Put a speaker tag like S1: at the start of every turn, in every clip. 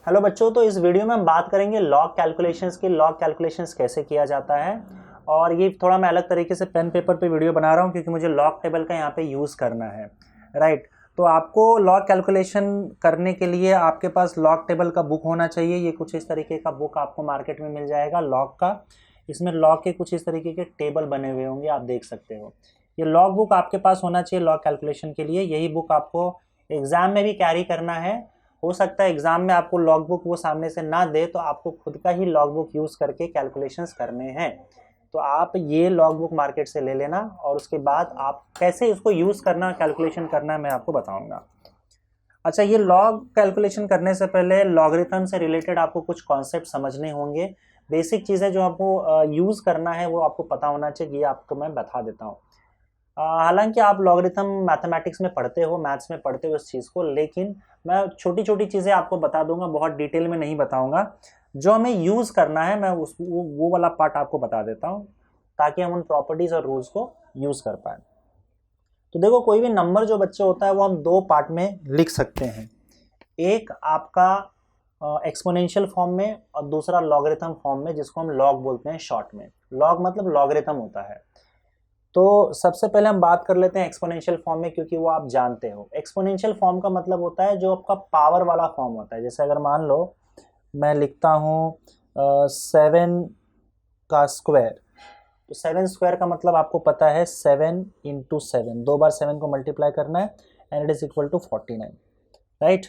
S1: Hello बच्चों, तो इस वीडियो में हम बात करेंगे लॉग कैलकुलेशंस की। लॉग कैलकुलेशंस कैसे किया जाता है, और ये थोड़ा मैं अलग तरीके से पेन पेपर पे वीडियो बना रहा हूँ क्योंकि मुझे लॉग टेबल का यहाँ पे यूज़ करना है, राइट। तो आपको लॉग कैलकुलेशन करने के लिए आपके पास लॉग टेबल का बुक होना चाहिए। ये कुछ इस तरीके का बुक आपको मार्केट में मिल जाएगा लॉग का। इसमें लॉग के कुछ इस तरीके के टेबल बने हुए होंगे, आप देख सकते हो। ये लॉग बुक आपके पास होना चाहिए लॉग कैलकुलेशन के लिए। यही बुक आपको एग्ज़ाम में भी कैरी करना है। हो सकता है एग्जाम में आपको लॉग बुक वो सामने से ना दे, तो आपको खुद का ही लॉग बुक यूज़ करके कैलकुलेशंस करने हैं। तो आप ये लॉग बुक मार्केट से ले लेना, और उसके बाद आप कैसे इसको यूज़ करना, कैलकुलेशन करना, मैं आपको बताऊंगा। अच्छा, ये लॉग कैलकुलेशन करने से पहले लॉगरिथम से रिलेटेड आपको कुछ कॉन्सेप्ट समझने होंगे। बेसिक चीज़ें जो आपको यूज़ करना है वो आपको पता होना चाहिए, ये आपको मैं बता देता हूँ। हालांकि आप लॉगरिथम मैथमेटिक्स में पढ़ते हो, मैथ्स में पढ़ते हो इस चीज़ को, लेकिन मैं छोटी छोटी चीज़ें आपको बता दूंगा, बहुत डिटेल में नहीं बताऊंगा। जो हमें यूज़ करना है मैं वो वाला पार्ट आपको बता देता हूँ, ताकि हम उन प्रॉपर्टीज़ और रूल्स को यूज़ कर पाए। तो देखो, कोई भी नंबर जो बच्चे होता है वो हम दो पार्ट में लिख सकते हैं। एक आपका एक्सपोनेंशियल फॉर्म में, और दूसरा लॉगरिथम फॉर्म में, जिसको हम लॉग बोलते हैं शॉर्ट में। लॉग मतलब लॉगरिथम होता है। तो सबसे पहले हम बात कर लेते हैं एक्सपोनेंशियल फॉर्म में, क्योंकि वो आप जानते हो। एक्सपोनेंशियल फॉर्म का मतलब होता है जो आपका पावर वाला फॉर्म होता है। जैसे अगर मान लो मैं लिखता हूँ 7 का स्क्वायर, तो 7 स्क्वायर का मतलब आपको पता है 7 इंटू 7, 2 बार 7 को मल्टीप्लाई करना है, and it is equal to 49, right.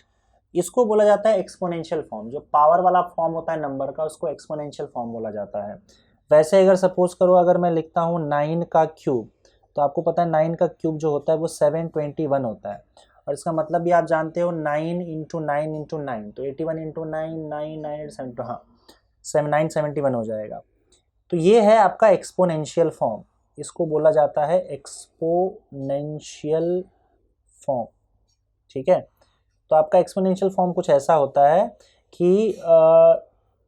S1: इसको बोला जाता है एक्सपोनेंशियल फॉर्म। जो पावर वाला फॉर्म होता है नंबर का, उसको एक्सपोनेंशियल फॉर्म बोला जाता है। वैसे अगर सपोज करो, अगर मैं लिखता हूँ 9 का क्यूब, तो आपको पता है 9 का क्यूब जो होता है वो 721 होता है। और इसका मतलब भी आप जानते हो, 9 इंटू 9 इंटू 9, तो 81 इंटू 9, 9 9 7, हाँ 971 हो जाएगा। तो ये है आपका एक्सपोनेंशियल फॉर्म। इसको बोला जाता है एक्सपोनेंशियल फॉर्म, ठीक है। तो आपका एक्सपोनेंशियल फॉर्म कुछ ऐसा होता है कि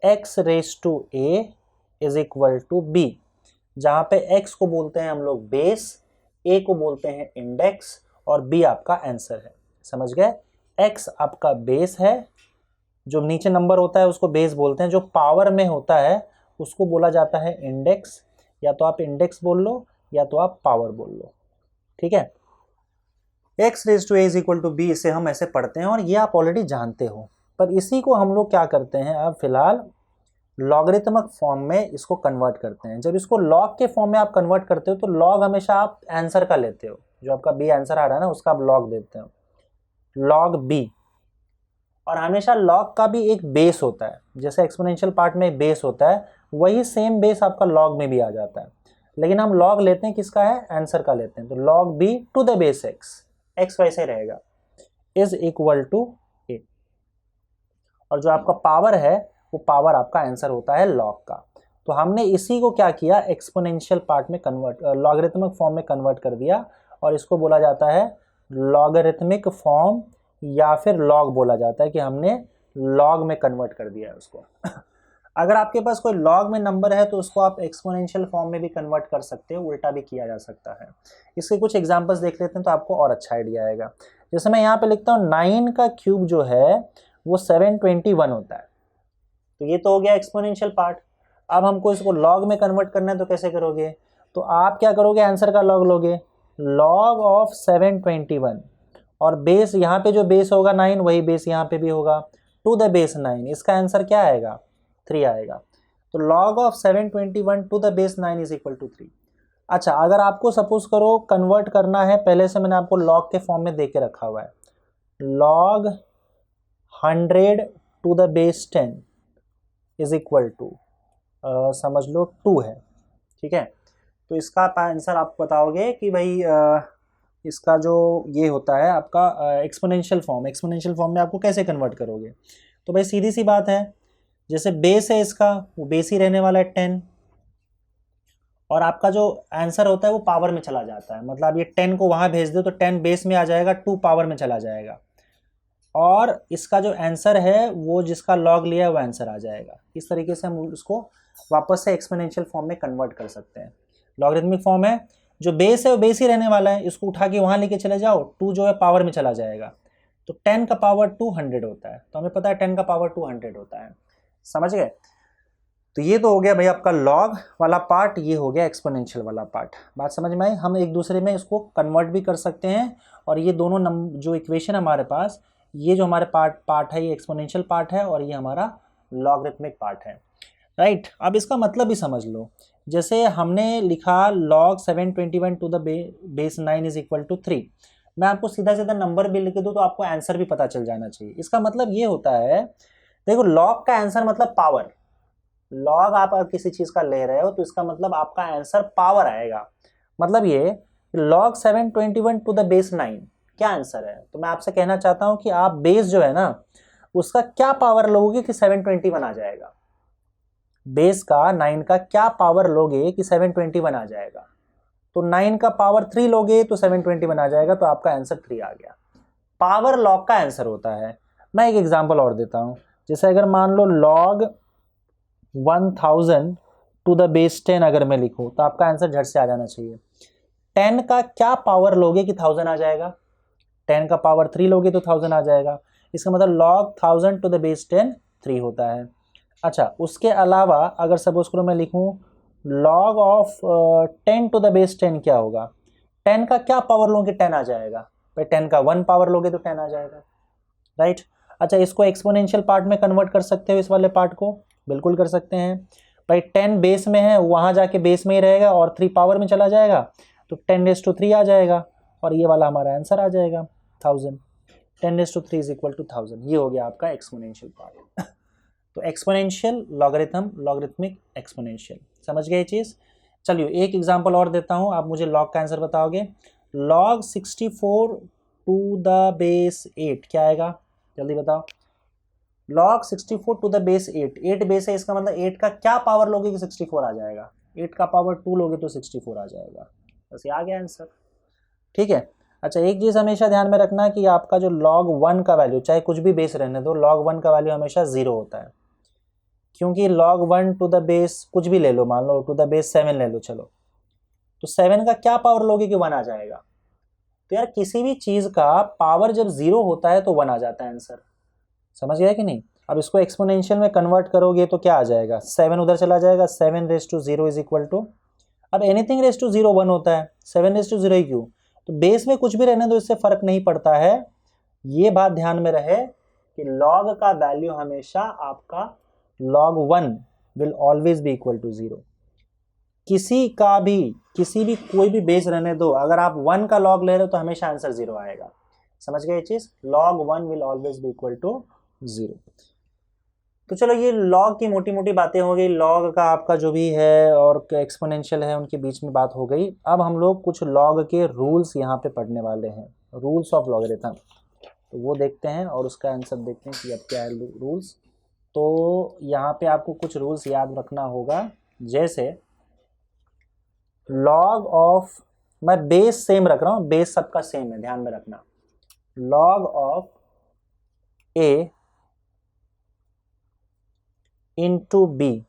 S1: x raise to a is equal to b, जहाँ पे x को बोलते हैं हम लोग बेस, a को बोलते हैं इंडेक्स, और b आपका आंसर है। समझ गए? x आपका बेस है, जो नीचे नंबर होता है उसको बेस बोलते हैं। जो पावर में होता है उसको बोला जाता है इंडेक्स। या तो आप इंडेक्स बोल लो, या तो आप पावर बोल लो, ठीक है। X raise to a is equal to b, इसे हम ऐसे पढ़ते हैं, और ये आप ऑलरेडी जानते हो। पर इसी को हम लोग क्या करते हैं, अब फिलहाल लॉगरिथमिक फॉर्म में इसको कन्वर्ट करते हैं। जब इसको लॉग के फॉर्म में आप कन्वर्ट करते हो, तो लॉग हमेशा आप आंसर का लेते हो। जो आपका बी आंसर आ रहा है ना, उसका आप लॉग देते हो, लॉग बी। और हमेशा लॉग का भी एक बेस होता है। जैसे एक्सपोनेंशियल पार्ट में एक बेस होता है, वही सेम बेस आपका लॉग में भी आ जाता है। लेकिन हम लॉग लेते हैं किसका है, आंसर का लेते हैं। तो log b to the base x, x वैसे रहेगा, इज इक्वल टू ए। और जो आपका पावर है, वो पावर आपका आंसर होता है लॉग का। तो हमने इसी को क्या किया, एक्सपोनेंशियल पार्ट में कन्वर्ट, लॉगरिथमिक फॉर्म में कन्वर्ट कर दिया, और इसको बोला जाता है लॉगरिथमिक फॉर्म, या फिर लॉग बोला जाता है कि हमने लॉग में कन्वर्ट कर दिया है उसको। अगर आपके पास कोई लॉग में नंबर है, तो उसको आप एक्सपोनेंशियल फॉर्म में भी कन्वर्ट कर सकते हो, उल्टा भी किया जा सकता है। इसके कुछ एग्जांपल्स देख लेते हैं, तो आपको और अच्छा आइडिया आएगा। जैसे मैं यहाँ पे लिखता हूँ 9 का क्यूब जो है वो 721 होता है। तो ये तो हो गया एक्सपोनेंशियल पार्ट। अब हमको इसको लॉग में कन्वर्ट करना है, तो कैसे करोगे? तो आप क्या करोगे, आंसर का लॉग लोगे, लॉग ऑफ 721, और बेस यहाँ पे जो बेस होगा 9, वही बेस यहाँ पे भी होगा, टू द बेस 9। इसका आंसर क्या आएगा, 3 आएगा। तो log of 721 to the base 9 is equal to 3। अच्छा, अगर आपको सपोज करो कन्वर्ट करना है, पहले से मैंने आपको लॉग के फॉर्म में दे के रखा हुआ है, log 100 to the base 10 is equal to, समझ लो 2 है, ठीक है। तो इसका आंसर आप बताओगे कि भाई इसका जो ये होता है आपका एक्सपोनेंशियल फॉर्म, एक्सपोनेंशियल फॉर्म में आपको कैसे कन्वर्ट करोगे? तो भाई सीधी सी बात है, जैसे बेस है इसका, वो बेस ही रहने वाला है 10, और आपका जो आंसर होता है वो पावर में चला जाता है। मतलब ये 10 को वहाँ भेज दो तो 10 बेस में आ जाएगा, 2 पावर में चला जाएगा, और इसका जो आंसर है वो जिसका लॉग लिया है वो आंसर आ जाएगा। इस तरीके से हम उसको वापस से एक्सपोनेंशियल फॉर्म में कन्वर्ट कर सकते हैं। लॉगरिथमिक फॉर्म है, जो बेस है वो बेस ही रहने वाला है, इसको उठा के वहाँ लेके चले जाओ, 2 जो है पावर में चला जाएगा, तो 10 का पावर 200 होता है, तो हमें पता है 10 का पावर 200 होता है। समझ गए? तो ये तो हो गया भाई आपका लॉग वाला पार्ट, ये हो गया एक्सपोनेंशियल वाला पार्ट। बात समझ में आई? हम एक दूसरे में इसको कन्वर्ट भी कर सकते हैं, और ये दोनों जो इक्वेशन हमारे पास, ये जो हमारे पार्ट है ये एक्सपोनेंशियल पार्ट है, और ये हमारा लॉगरिथमिक पार्ट है, राइट। अब इसका मतलब भी समझ लो, जैसे हमने लिखा log 721 to the base 9 is equal to 3। मैं आपको सीधा सीधा नंबर भी लिख दूँ तो आपको आंसर भी पता चल जाना चाहिए। इसका मतलब ये होता है, देखो log का आंसर मतलब पावर, log आप अगर किसी चीज का ले रहे हो तो इसका मतलब आपका आंसर पावर आएगा। मतलब ये log 721 टू द बेस 9 क्या आंसर है? तो मैं आपसे कहना चाहता हूं कि आप बेस जो है ना उसका क्या पावर लोगे कि 721 आ जाएगा, बेस का 9 का क्या पावर लोगे कि 721 आ जाएगा। तो 9 का पावर 3 लोगे तो 721 आ जाएगा, तो आपका आंसर 3 आ गया। पावर लॉग का आंसर होता है। मैं एक एग्जांपल और देता हूं, जैसे अगर मान लो log 1000 टू द बेस 10 अगर मैं लिखूं तो आपका आंसर झट से आ जाना चाहिए। 10 का क्या पावर लोगे कि 1000 आ जाएगा? 10 का पावर 3 लोगे तो 1000 आ जाएगा। इसका मतलब log 1000 टू द बेस 10 3 होता है। अच्छा, उसके अलावा अगर सपोज करो मैं लिखूं log of 10 to the base 10 क्या होगा? 10 का क्या पावर लोगे 10 आ जाएगा? भाई 10 का 1 पावर लोगे तो 10 आ जाएगा, राइट। अच्छा, इसको एक्सपोनेंशियल पार्ट में कन्वर्ट कर सकते हो, इस वाले पार्ट को बिल्कुल कर सकते हैं। भाई 10 बेस में है, वहां जाके बेस में ही रहेगा और 3 पावर में चला जाएगा, तो 10⁻³ आ जाएगा, और ये वाला हमारा आंसर आ जाएगा 1000। 10⁻³ इज इक्वल टू 1000। ये हो गया आपका एक्सपोनेंशियल पार्ट। तो एक्सपोनेंशियल, लॉगरिथम, लॉगरिथमिक, एक्सपोनेंशियल, समझ गए ये चीज? चलिए एक एग्जांपल और देता हूं, आप मुझे लॉग का आंसर बताओगे। log 64 टू द बेस 8 क्या आएगा? जल्दी बताओ। log 64 to the base 8, 8 base है, इसका मतलब 8 का क्या पावर लोगे कि 64 आ जाएगा? 8 का पावर 2 लोगे तो 64 आ जाएगा। बस ये आ गया आंसर, ठीक है। अच्छा, एक चीज हमेशा ध्यान में रखना कि आपका जो log 1 का वैल्यू, चाहे कुछ भी बेस रहने दो, log 1 का वैल्यू हमेशा 0 होता है, क्योंकि log 1 टू द बेस कुछ भी ले लो, मान लो टू द बेस 7 ले लो, चलो, तो 7 का क्या पावर लोगे कि 1 आ जाएगा? तो यार किसी भी चीज का पावर जब 0 होता है तो 1 आ जाता है आंसर, समझ गया कि नहीं? अब इसको एक्सपोनेंशियल में कन्वर्ट करोगे तो क्या आ जाएगा? 7 उधर चला जाएगा, 7⁻0 इज इक्वल टू, अब एनीथिंग रेस टू 0 1 होता है, 7⁻0 ही क्यों? तो बेस में कुछ भी रहने दो, इससे फर्क नहीं पड़ता है। ये बात ध्यान में रहे कि log का वैल्यू हमेशा आपका log 1 will always be equal to 0। किसी भी कोई भी बेस रहने दो, अगर आप 1 का log ले रहे हो तो हमेशा आंसर 0 आएगा। समझ गए ये चीज? log 1 will always be equal to 0। तो चलो ये लॉग की मोटी मोटी बातें हो गई, लॉग का आपका जो भी है और एक्सपोनेंशियल है उनके बीच में बात हो गई। अब हम लोग कुछ लॉग के रूल्स यहाँ पे पढ़ने वाले हैं, रूल्स ऑफ लॉगरिथम, तो वो देखते हैं और उसका आंसर देखते हैं कि अब क्या है रूल्स। तो यहाँ पे आपको कुछ रूल्स याद रखना होगा, जैसे लॉग ऑफ, मैं बेस सेम रख रहा हूँ, बेस सबका सेम है, ध्यान में रखना। Log of A into b,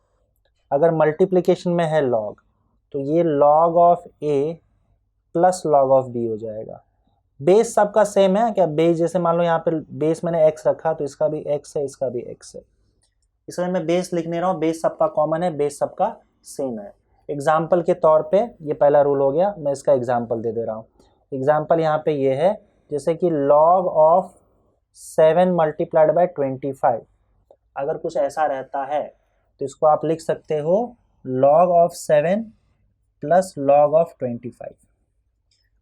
S1: अगर मल्टीप्लिकेशन में है लॉग, तो ये log of A plus log of b हो जाएगा। बेस सबका सेम है क्या? बेस जैसे मान लो यहाँ पे बेस मैंने एक्स रखा, तो इसका भी एक्स है, इसका भी एक्स है। इसमें मैं बेस लिख नहीं रहा हूँ, बेस सबका कॉमन है, बेस सबका सेम है। एग्जाम्पल के तौर पे ये पहला रूल हो गया, मैं इसका एग्जाम्पल दे रहा हूँ। एग्जाम्पल यहाँ पे ये है, जैसे कि लॉग ऑफ 7 मल्टीप्लाइड बाय 25, अगर कुछ ऐसा रहता है तो इसको आप लिख सकते हो log of 7 plus log of 25।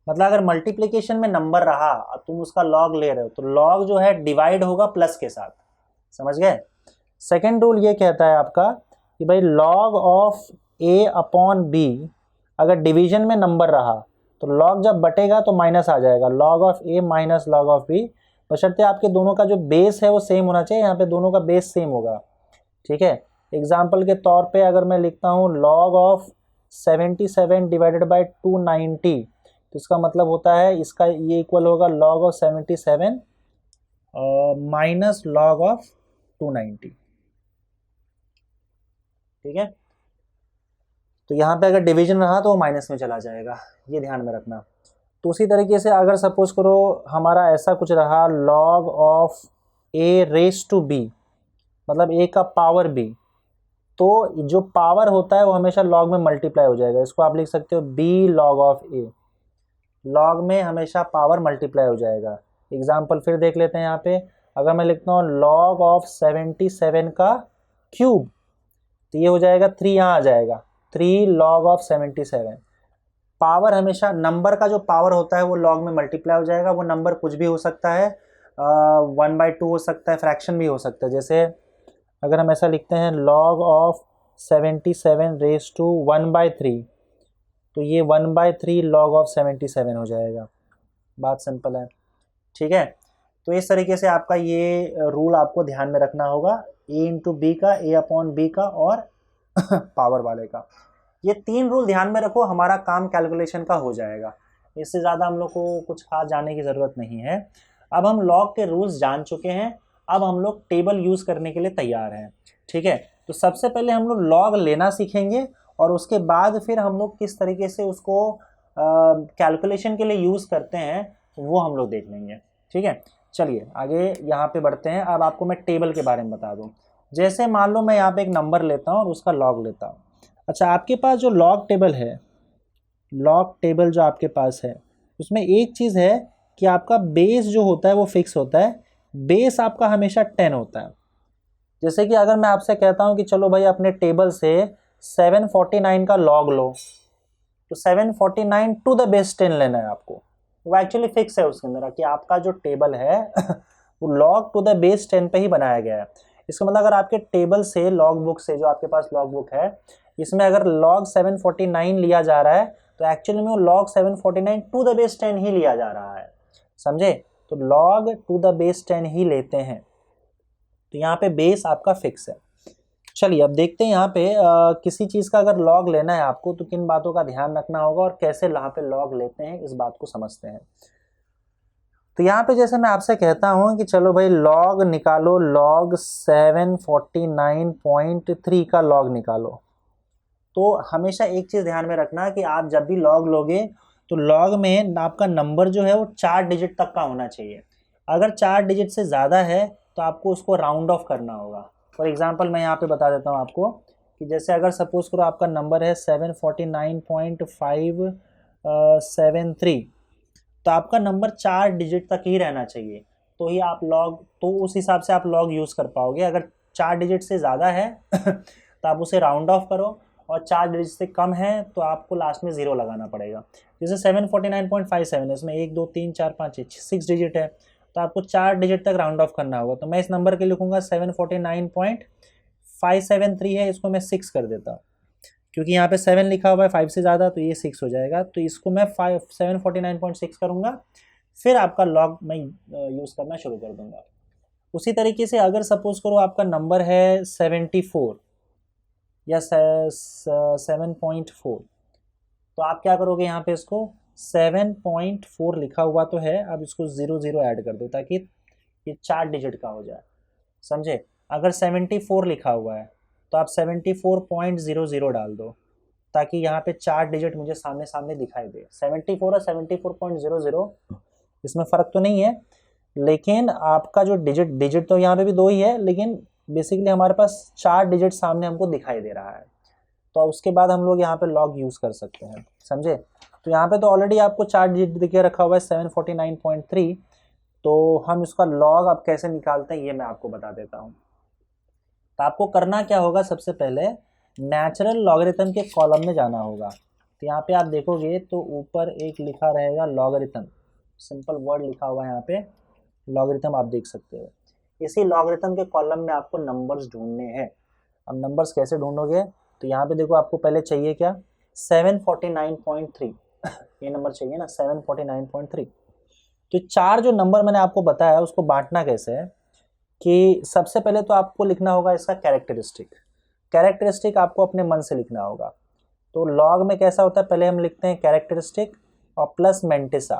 S1: मतलब अगर मल्टीप्लिकेशन में नंबर रहा और तुम उसका log ले रहे हो, तो log जो है डिवाइड होगा प्लस के साथ, समझ गए? सेकेंड रूल ये कहता है आपका कि भाई log of a upon b, अगर डिवीजन में नंबर रहा तो log जब बटेगा तो माइनस आ जाएगा, log of a minus log of b, बशर्ते आपके दोनों का जो बेस है वो सेम होना चाहिए। यहाँ पे दोनों का बेस सेम होगा, ठीक है। एग्जाम्पल के तौर पे अगर मैं लिखता हूँ log ऑफ 77 डिवाइडेड बाय 290, तो इसका मतलब होता है इसका ये इक्वल होगा log of 77 minus log of 290, ठीक है। तो यहाँ पे अगर डिवीजन रहा तो वो माइनस में चला जाएगा, ये ध्यान में रखना। तो उसी तरीके से अगर सपोज करो हमारा ऐसा कुछ रहा log of a raise to b, मतलब a का पावर b, तो जो पावर होता है वो हमेशा log में मल्टीप्लाई हो जाएगा। इसको आप लिख सकते हो b log of a, log में हमेशा पावर मल्टीप्लाई हो जाएगा। एग्जाम्पल फिर देख लेते हैं यहाँ पे, अगर मैं लिखता हूँ log ऑफ 77 का क्यूब, तो ये हो जाएगा 3, यहाँ आ जाएगा 3 log ऑफ 77। पावर हमेशा, नंबर का जो पावर होता है वो log में मल्टीप्लाई हो जाएगा। वो नंबर कुछ भी हो सकता है, 1/2 हो सकता है, फ्रैक्शन भी हो सकता है। जैसे अगर हम ऐसा लिखते हैं log ऑफ 77 रेस टू 1/3, तो ये 1/3 log ऑफ 77 हो जाएगा। बात सिंपल है, ठीक है। तो इस तरीके से आपका ये रूल आपको ध्यान में रखना होगा, a इंटू बी का, a अपॉन बी का और पावर वाले का। ये 3 रूल ध्यान में रखो, हमारा काम कैलकुलेशन का हो जाएगा। इससे ज़्यादा हम लोग को कुछ खास जानने की ज़रूरत नहीं है। अब हम लॉग के रूल्स जान चुके हैं, अब हम लोग टेबल यूज़ करने के लिए तैयार हैं, ठीक है। तो सबसे पहले हम लोग लॉग लेना सीखेंगे और उसके बाद फिर हम लोग किस तरीके से उसको कैलकुलेशन के लिए यूज़ करते हैं वो हम लोग देख लेंगे, ठीक है। चलिए आगे यहाँ पे बढ़ते हैं। अब आपको मैं टेबल के बारे में बता दूँ। जैसे मान लो मैं यहाँ पे एक नंबर लेता हूँ और उसका लॉग लेता हूँ। अच्छा, आपके पास जो लॉग टेबल है, लॉग टेबल जो आपके पास है, उसमें एक चीज़ है कि आपका बेस जो होता है वो फिक्स होता है। बेस आपका हमेशा 10 होता है। जैसे कि अगर मैं आपसे कहता हूँ कि चलो भाई अपने टेबल से 749 का लॉग लो, तो 749 टू द बेस 10 लेना है आपको। वो एक्चुअली फिक्स है उसके अंदर कि आपका जो टेबल है वो लॉग टू द बेस 10 पे ही बनाया गया है। इसका मतलब अगर आपके टेबल से, लॉग बुक से, जो आपके पास लॉग बुक है, इसमें अगर log 749 लिया जा रहा है तो एक्चुअली में वो log 749 टू द बेस 10 ही लिया जा रहा है, समझे। तो log टू द बेस 10 ही लेते हैं, तो यहाँ पे बेस आपका फिक्स है। चलिए अब देखते हैं यहाँ पे किसी चीज़ का अगर log लेना है आपको तो किन बातों का ध्यान रखना होगा और कैसे यहाँ पे log लेते हैं, इस बात को समझते हैं। तो यहाँ पे जैसे मैं आपसे कहता हूँ कि चलो भाई log निकालो, log 749.3 का log निकालो, तो हमेशा एक चीज़ ध्यान में रखना कि आप जब भी लॉग लोगे तो लॉग में आपका नंबर जो है वो 4 डिजिट तक का होना चाहिए। अगर 4 डिजिट से ज़्यादा है तो आपको उसको राउंड ऑफ करना होगा। फॉर एग्जांपल मैं यहाँ पे बता देता हूँ आपको कि जैसे अगर सपोज करो आपका नंबर है 749.573, तो आपका नंबर 4 डिजिट तक ही रहना चाहिए, तो ही आप लॉग, तो उस हिसाब से आप लॉग यूज़ कर पाओगे। अगर 4 डिजिट से ज़्यादा है तो आप उसे राउंड ऑफ करो, और 4 डिजिट से कम है तो आपको लास्ट में 0 लगाना पड़ेगा। जैसे 749.57 है, इसमें 1 2 3 4 5 6 डिजिट है, तो आपको 4 डिजिट तक राउंड ऑफ करना होगा। तो मैं इस नंबर के लिखूंगा 749.573 है, इसको मैं 6 कर देता हूँ, क्योंकि यहाँ पे 7 लिखा हुआ है 5 से ज़्यादा, तो ये 6 हो जाएगा। तो इसको मैं 749.6 करूँगा, फिर आपका लॉग मैं यूज़ करना शुरू कर दूँगा। उसी तरीके से अगर सपोज करो आपका नंबर है 74 या 7.4, तो आप क्या करोगे, यहाँ पे इसको 7.4 लिखा हुआ तो है, अब इसको 0 ऐड कर दो ताकि ये 4 डिजिट का हो जाए, समझे। अगर 74 लिखा हुआ है तो आप 74.00 डाल दो ताकि यहाँ पे 4 डिजिट मुझे सामने सामने दिखाई दे। 74 और 74.00 इसमें फ़र्क तो नहीं है, लेकिन आपका जो डिजिट तो यहाँ पे भी 2 ही है, लेकिन बेसिकली हमारे पास 4 डिजिट सामने हमको दिखाई दे रहा है। तो उसके बाद हम लोग यहाँ पे लॉग यूज़ कर सकते हैं, समझे। तो यहाँ पे तो ऑलरेडी आपको 4 डिजिट दिखे रखा हुआ है 749.3, तो हम इसका लॉग अब कैसे निकालते हैं ये मैं आपको बता देता हूँ। तो आपको करना क्या होगा, सबसे पहले नेचुरल लॉगरिथम के कॉलम में जाना होगा। तो यहाँ पे आप देखोगे तो ऊपर एक लिखा रहेगा लॉगरिथम, सिंपल वर्ड लिखा हुआ है यहाँ पे लॉगरिथम, आप देख सकते हो। इसी लॉगरिथम के कॉलम में आपको नंबर्स ढूंढने हैं। अब नंबर्स कैसे ढूंढोगे, तो यहाँ पे देखो आपको पहले चाहिए क्या, 749.3 ये नंबर चाहिए ना, 749.3। तो 4 जो नंबर मैंने आपको बताया उसको बांटना कैसे है कि सबसे पहले तो आपको लिखना होगा इसका कैरेक्टरिस्टिक आपको अपने मन से लिखना होगा। तो लॉग में कैसा होता है, पहले हम लिखते हैं कैरेक्टरिस्टिक और प्लस मेंटिसा।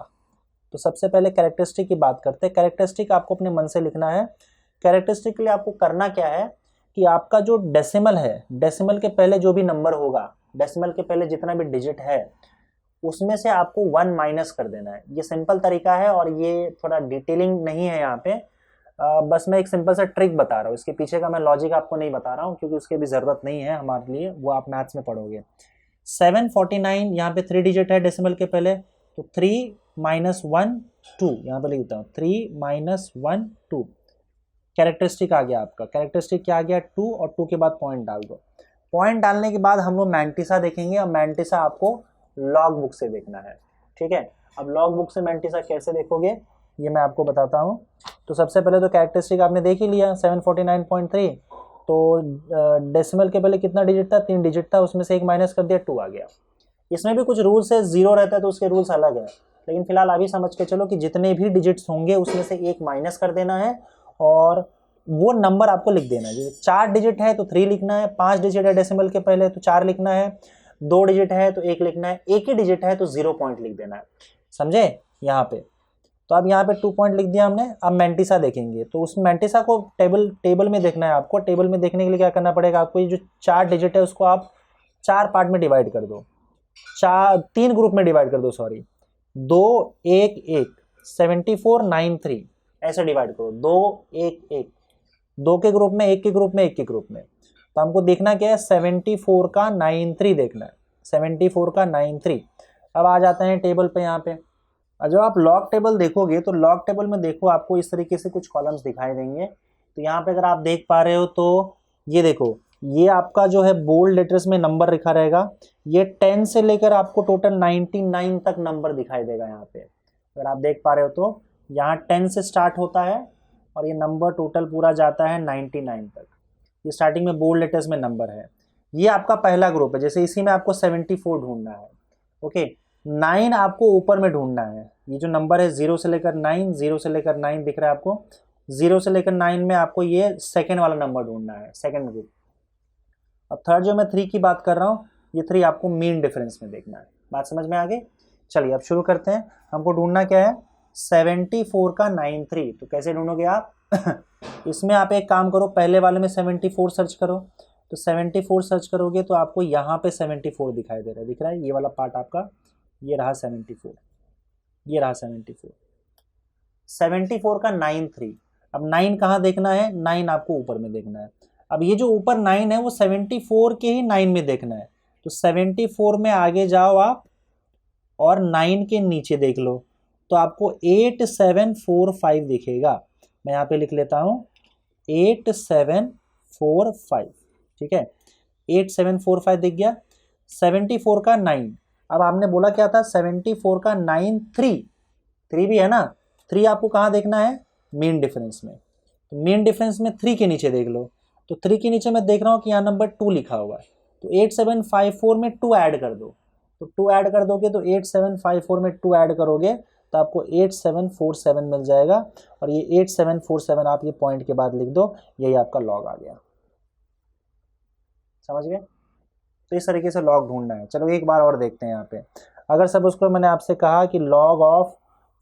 S1: तो सबसे पहले कैरेक्टरिस्टिक की बात करते हैं। कैरेक्टरिस्टिक आपको अपने मन से लिखना है। कैरेक्टरिस्टिक के लिए आपको करना क्या है कि आपका जो डेसिमल है, डेसिमल के पहले जो भी नंबर होगा, डेसिमल के पहले जितना भी डिजिट है, उसमें से आपको 1 माइनस कर देना है। ये सिंपल तरीका है और ये थोड़ा डिटेलिंग नहीं है यहाँ पे, बस मैं एक सिंपल सा ट्रिक बता रहा हूँ। इसके पीछे का मैं लॉजिक आपको नहीं बता रहा हूँ क्योंकि उसकी भी ज़रूरत नहीं है हमारे लिए, वो आप मैथ्स में पढ़ोगे। 749 यहाँ पे 3 डिजिट है डेसिमल के पहले, तो 3 माइनस 1 2 यहाँ पे लिखता हूँ, 3 माइनस 1 2। कैरेक्टरिस्टिक आ गया आपका, कैरेक्टरिस्टिक क्या आ गया 2, और 2 के बाद पॉइंट डाल दो। पॉइंट डालने के बाद हम लोग मैंटिसा देखेंगे, और मैंटिसा आपको लॉग बुक से देखना है, ठीक है। अब लॉग बुक से मैंटिसा कैसे देखोगे ये मैं आपको बताता हूँ। तो सबसे पहले तो कैरेक्टरिस्टिक आपने देख ही लिया 749.3, तो डेसिमल के पहले कितना डिजिट था, 3 डिजिट था, उसमें से एक माइनस कर दिया 2 आ गया। इसमें भी कुछ रूल्स है, 0 रहता है तो उसके रूल्स अलग है, लेकिन फिलहाल अभी समझ के चलो कि जितने भी डिजिट्स होंगे उसमें से एक माइनस कर देना है और वो नंबर आपको लिख देना है। जैसे 4 डिजिट है तो 3 लिखना है, 5 डिजिट है डेसिमल के पहले तो 4 लिखना है, 2 डिजिट है तो 1 लिखना है, एक ही डिजिट है तो 0 पॉइंट लिख देना है, समझे यहाँ पे। तो अब यहाँ पे 2 पॉइंट लिख दिया हमने। अब मैंटिसा देखेंगे, तो उस मैंटिसा को टेबल में देखना है आपको। टेबल में देखने के लिए क्या करना पड़ेगा आपको, ये जो 4 डिजिट है उसको आप 4 पार्ट में डिवाइड कर दो, 3 ग्रुप में डिवाइड कर दो, सॉरी 2 1 1 74 9 3 ऐसे डिवाइड करो, 2 1 1, 2 के ग्रुप में, 1 के ग्रुप में, 1 के ग्रुप में। तो हमको देखना क्या है, 74 का 9 3 देखना है, 74 का 9 3। अब आ जाते हैं टेबल पे यहाँ पे। जब आप लॉग टेबल देखोगे तो लॉग टेबल में देखो आपको इस तरीके से कुछ कॉलम्स दिखाई देंगे। तो यहाँ पे अगर आप देख पा रहे हो तो ये देखो, ये आपका जो है बोल्ड लेटर्स में नंबर लिखा रहेगा, ये 10 से लेकर आपको टोटल 99 तक नंबर दिखाई देगा यहाँ पे। अगर आप देख पा रहे हो तो यहाँ 10 से स्टार्ट होता है और ये नंबर टोटल पूरा जाता है 99 तक। ये स्टार्टिंग में बोल्ड लेटर्स में नंबर है। ये आपका पहला ग्रुप है, जैसे इसी में आपको 74 ढूंढना है, ओके। 9 आपको ऊपर में ढूंढना है, ये जो नंबर है 0 से लेकर 9, 0 से लेकर 9 दिख रहा है आपको, 0 से लेकर 9 में आपको ये सेकेंड वाला नंबर ढूंढना है, सेकेंड ग्रुप। अब थर्ड जो मैं 3 की बात कर रहा हूँ, ये 3 आपको मीन डिफरेंस में देखना है। बात समझ में आ गई? चलिए अब शुरू करते हैं। हमको ढूंढना क्या है, 74 का 9 3। तो कैसे ढूंढोगे आप इसमें आप एक काम करो, पहले वाले में 74 सर्च करो, तो 74 सर्च करोगे तो आपको यहाँ पे 74 दिखाई दे रहा है, दिख रहा है ये वाला पार्ट आपका, ये रहा 74, ये रहा 74। 74 का 9 3। अब 9 कहाँ देखना है, 9 आपको ऊपर में देखना है। अब ये जो ऊपर 9 है वो 74 के ही 9 में देखना है, तो 74 में आगे जाओ आप और 9 के नीचे देख लो, तो आपको 8745 दिखेगा। मैं यहाँ पे लिख लेता हूँ 8745, ठीक है, 8745 दिख गया। 74 का 9, अब आपने बोला क्या था, 74 का 9 3, 3 भी है ना, 3 आपको कहाँ देखना है, मीन डिफरेंस में। तो मीन डिफरेंस में 3 के नीचे देख लो, तो 3 के नीचे मैं देख रहा हूँ कि यहाँ नंबर 2 लिखा हुआ है, तो 8754 में 2 ऐड कर दो, तो 2 ऐड कर दोगे तो 8754 में 2 ऐड करोगे तो आपको 8747 मिल जाएगा, और ये 8747 आप ये पॉइंट के बाद लिख दो, यही आपका लॉग आ गया। समझ गए? तो इस तरीके से लॉग ढूंढना है। चलो एक बार और देखते हैं यहाँ पे। अगर सब उसको मैंने आपसे कहा कि लॉग ऑफ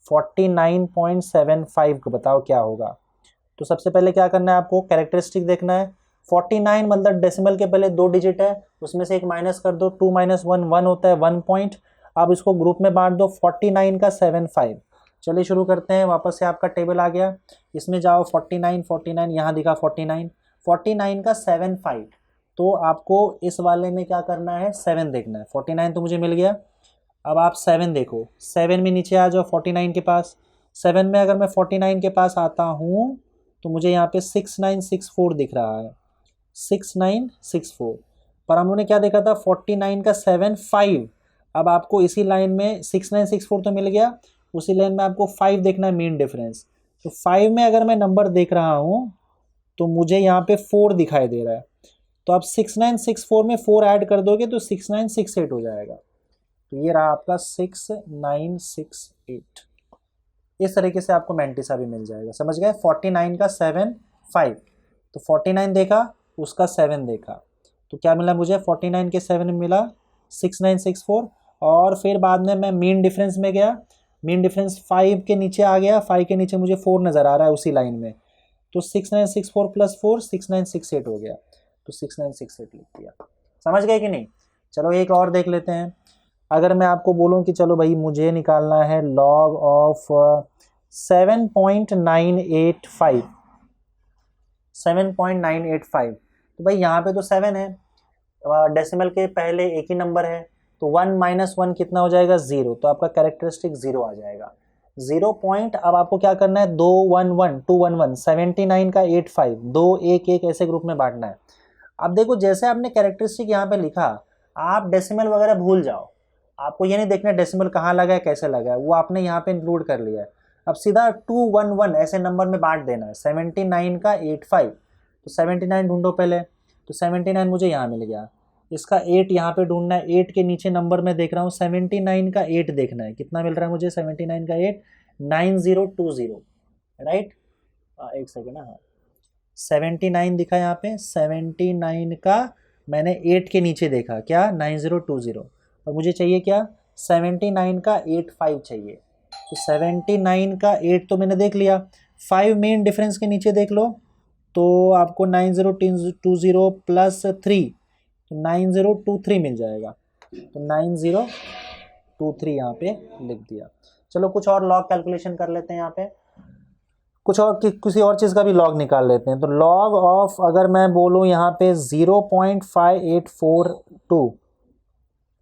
S1: 49.75 को बताओ क्या होगा, तो सबसे पहले क्या करना है आपको, कैरेक्टरिस्टिक देखना है। 49 मतलब डेसिमल के पहले 2 डिजिट है, उसमें से एक माइनस कर दो, 2 माइनस 1 1 होता है, 1 पॉइंट। अब इसको ग्रुप में बांट दो, 49 का 75। चलिए शुरू करते हैं, वापस से आपका टेबल आ गया, इसमें जाओ 49 49 यहाँ दिखा 49, 49 का 75, तो आपको इस वाले में क्या करना है, 7 देखना है। 49 तो मुझे मिल गया, अब आप 7 देखो, 7 में नीचे आ जाओ 49 के पास। 7 में अगर मैं 49 के पास आता हूँ तो मुझे यहाँ पे 6964 दिख रहा है, 6964। पर हम लोगों ने क्या देखा था, 49 का 7 5। अब आपको इसी लाइन में 6964 तो मिल गया, उसी लाइन में आपको 5 देखना है, मीन डिफरेंस। तो 5 में अगर मैं नंबर देख रहा हूँ तो मुझे यहाँ पे 4 दिखाई दे रहा है, तो आप 6964 में 4 ऐड कर दोगे तो 6968 हो जाएगा। तो ये रहा आपका 6968। इस तरीके से आपको मैंटिसा भी मिल जाएगा, समझ गए। 49 का 7 5, तो 49 देखा, उसका 7 देखा, तो क्या मिला मुझे, 49 के 7 मिला 6964। और फिर बाद में मैं मीन डिफरेंस में गया, मीन डिफरेंस 5 के नीचे आ गया, 5 के नीचे मुझे 4 नज़र आ रहा है उसी लाइन में, तो 6964 प्लस 4 6968 हो गया, तो 6968 लिख दिया। समझ गए कि नहीं? चलो एक और देख लेते हैं। अगर मैं आपको बोलूं कि चलो भाई मुझे निकालना है लॉग ऑफ 7.985, 7.985, तो भाई यहाँ पे तो 7 है, डेसिमल के पहले एक ही नंबर है, तो 1 माइनस 1 कितना हो जाएगा 0, तो आपका कैरेक्टरिस्टिक 0 आ जाएगा। 0 पॉइंट, अब आपको क्या करना है, 2 1 1 2 1 1 79 का 85, 2 1 1 ऐसे ग्रुप में बांटना है। अब देखो जैसे आपने कैरेक्टरिस्टिक यहाँ पे लिखा, आप डेसिमल वगैरह भूल जाओ, आपको ये नहीं देखना डेसिमल कहाँ लगा है कैसे लगा है, वो आपने यहाँ पे इंक्लूड कर लिया है। अब सीधा 2 1 1 ऐसे नंबर में बांट देना है। 79 का 85, तो 79 ढूंढो पहले, तो 79 मुझे यहाँ मिल गया। इसका 8 यहाँ पे ढूंढना है, 8 के नीचे नंबर मैं देख रहा हूँ, 79 का 8 देखना है, कितना मिल रहा है मुझे 79 का 8, 9020, राइट। एक सेकेंड, हाँ 79 दिखा यहाँ पे, 79 का मैंने 8 के नीचे देखा क्या, 9020, और मुझे चाहिए क्या, 79 का 85 चाहिए। तो 79 का 8 तो मैंने देख लिया, 5 मेन डिफरेंस के नीचे देख लो, तो आपको 9020 प्लस 3, तो 9023 मिल जाएगा, तो 9023 यहाँ पे लिख दिया। चलो कुछ और लॉग कैलकुलेशन कर लेते हैं यहाँ पे, कुछ और किसी और चीज़ का भी लॉग निकाल लेते हैं। तो लॉग ऑफ, अगर मैं बोलूँ यहाँ पे 0.5842,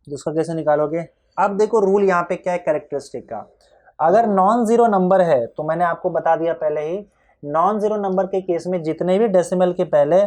S1: जिसका कैसे निकालोगे। अब देखो रूल यहाँ पे क्या है कैरेक्टरिस्टिक का, अगर नॉन जीरो नंबर है तो मैंने आपको बता दिया पहले ही, नॉन जीरो नंबर के केस में जितने भी डेसिमल के पहले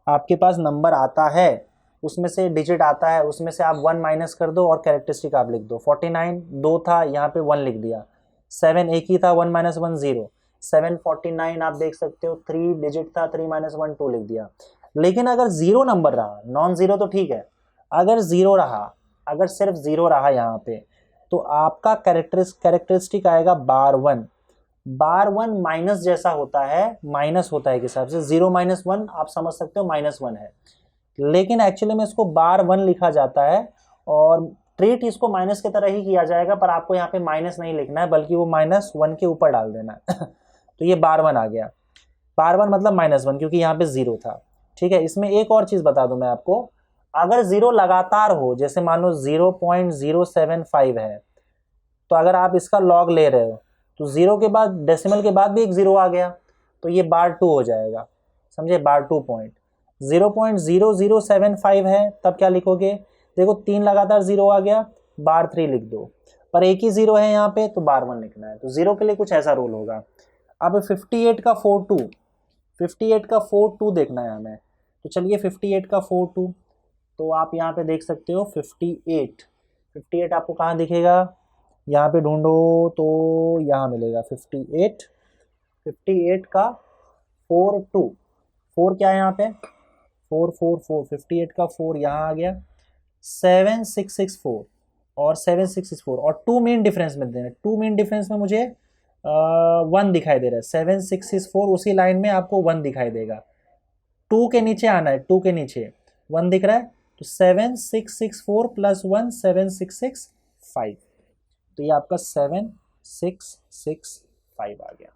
S1: आपके पास नंबर आता है, उसमें से डिजिट आता है, उसमें से आप 1 माइनस कर दो और कैरेक्टरिस्टिक आप लिख दो। 49 2 था, यहाँ पे 1 लिख दिया। 7 एक ही था, 1 माइनस 1 0। 749 आप देख सकते हो 3 डिजिट था, 3 माइनस 1 2 लिख दिया। लेकिन अगर जीरो नंबर रहा, नॉन जीरो तो ठीक है, अगर जीरो रहा, अगर सिर्फ जीरो रहा यहाँ पे, तो आपका कैरेक्टरिस्टिक आएगा बार 1। बार 1 माइनस जैसा होता है, माइनस होता है के हिसाब से, 0 माइनस 1 आप समझ सकते हो -1 है, लेकिन एक्चुअली में इसको बार 1 लिखा जाता है और ट्रीट इसको माइनस की तरह ही किया जाएगा, पर आपको यहाँ पे माइनस नहीं लिखना है, बल्कि वो -1 के ऊपर डाल देना है। तो ये बार 1 आ गया, बार 1 मतलब -1, क्योंकि यहाँ पे 0 था। ठीक है, इसमें एक और चीज बता दूं मैं आपको, अगर 0 लगातार हो, जैसे मान लो 0.075 है, तो अगर आप इसका लॉग ले रहे हो, तो 0 के बाद डेसिमल के बाद भी एक 0 आ गया, तो ये बार 2 हो जाएगा, समझे, बार 2 पॉइंट। 0.0075 है, तब क्या लिखोगे, देखो 3 लगातार 0 आ गया, बार 3 लिख दो, पर एक ही 0 है यहाँ पे, तो बार 1 लिखना है। तो 0 के लिए कुछ ऐसा रूल होगा। अब 58 का 42, 58 का 42 देखना है हमें, तो चलिए 58 का 42, तो आप यहाँ पे देख सकते हो 58, 58 आपको कहाँ दिखेगा, यहाँ पे ढूंढो तो यहाँ मिलेगा 58, 58 का 42, 4 क्या है यहाँ पे, 444, 58 का 4 यहाँ आ गया, 7664 और 7664, और 2 मेन डिफरेंस में देना, 2 मेन डिफरेंस में मुझे 1 दिखाई दे रहा है, 7664 उसी लाइन में आपको 1 दिखाई देगा, 2 के नीचे आना है, 2 के नीचे 1 दिख रहा है, तो 7664 प्लस 1 7665, तो ये आपका 7665 आ गया।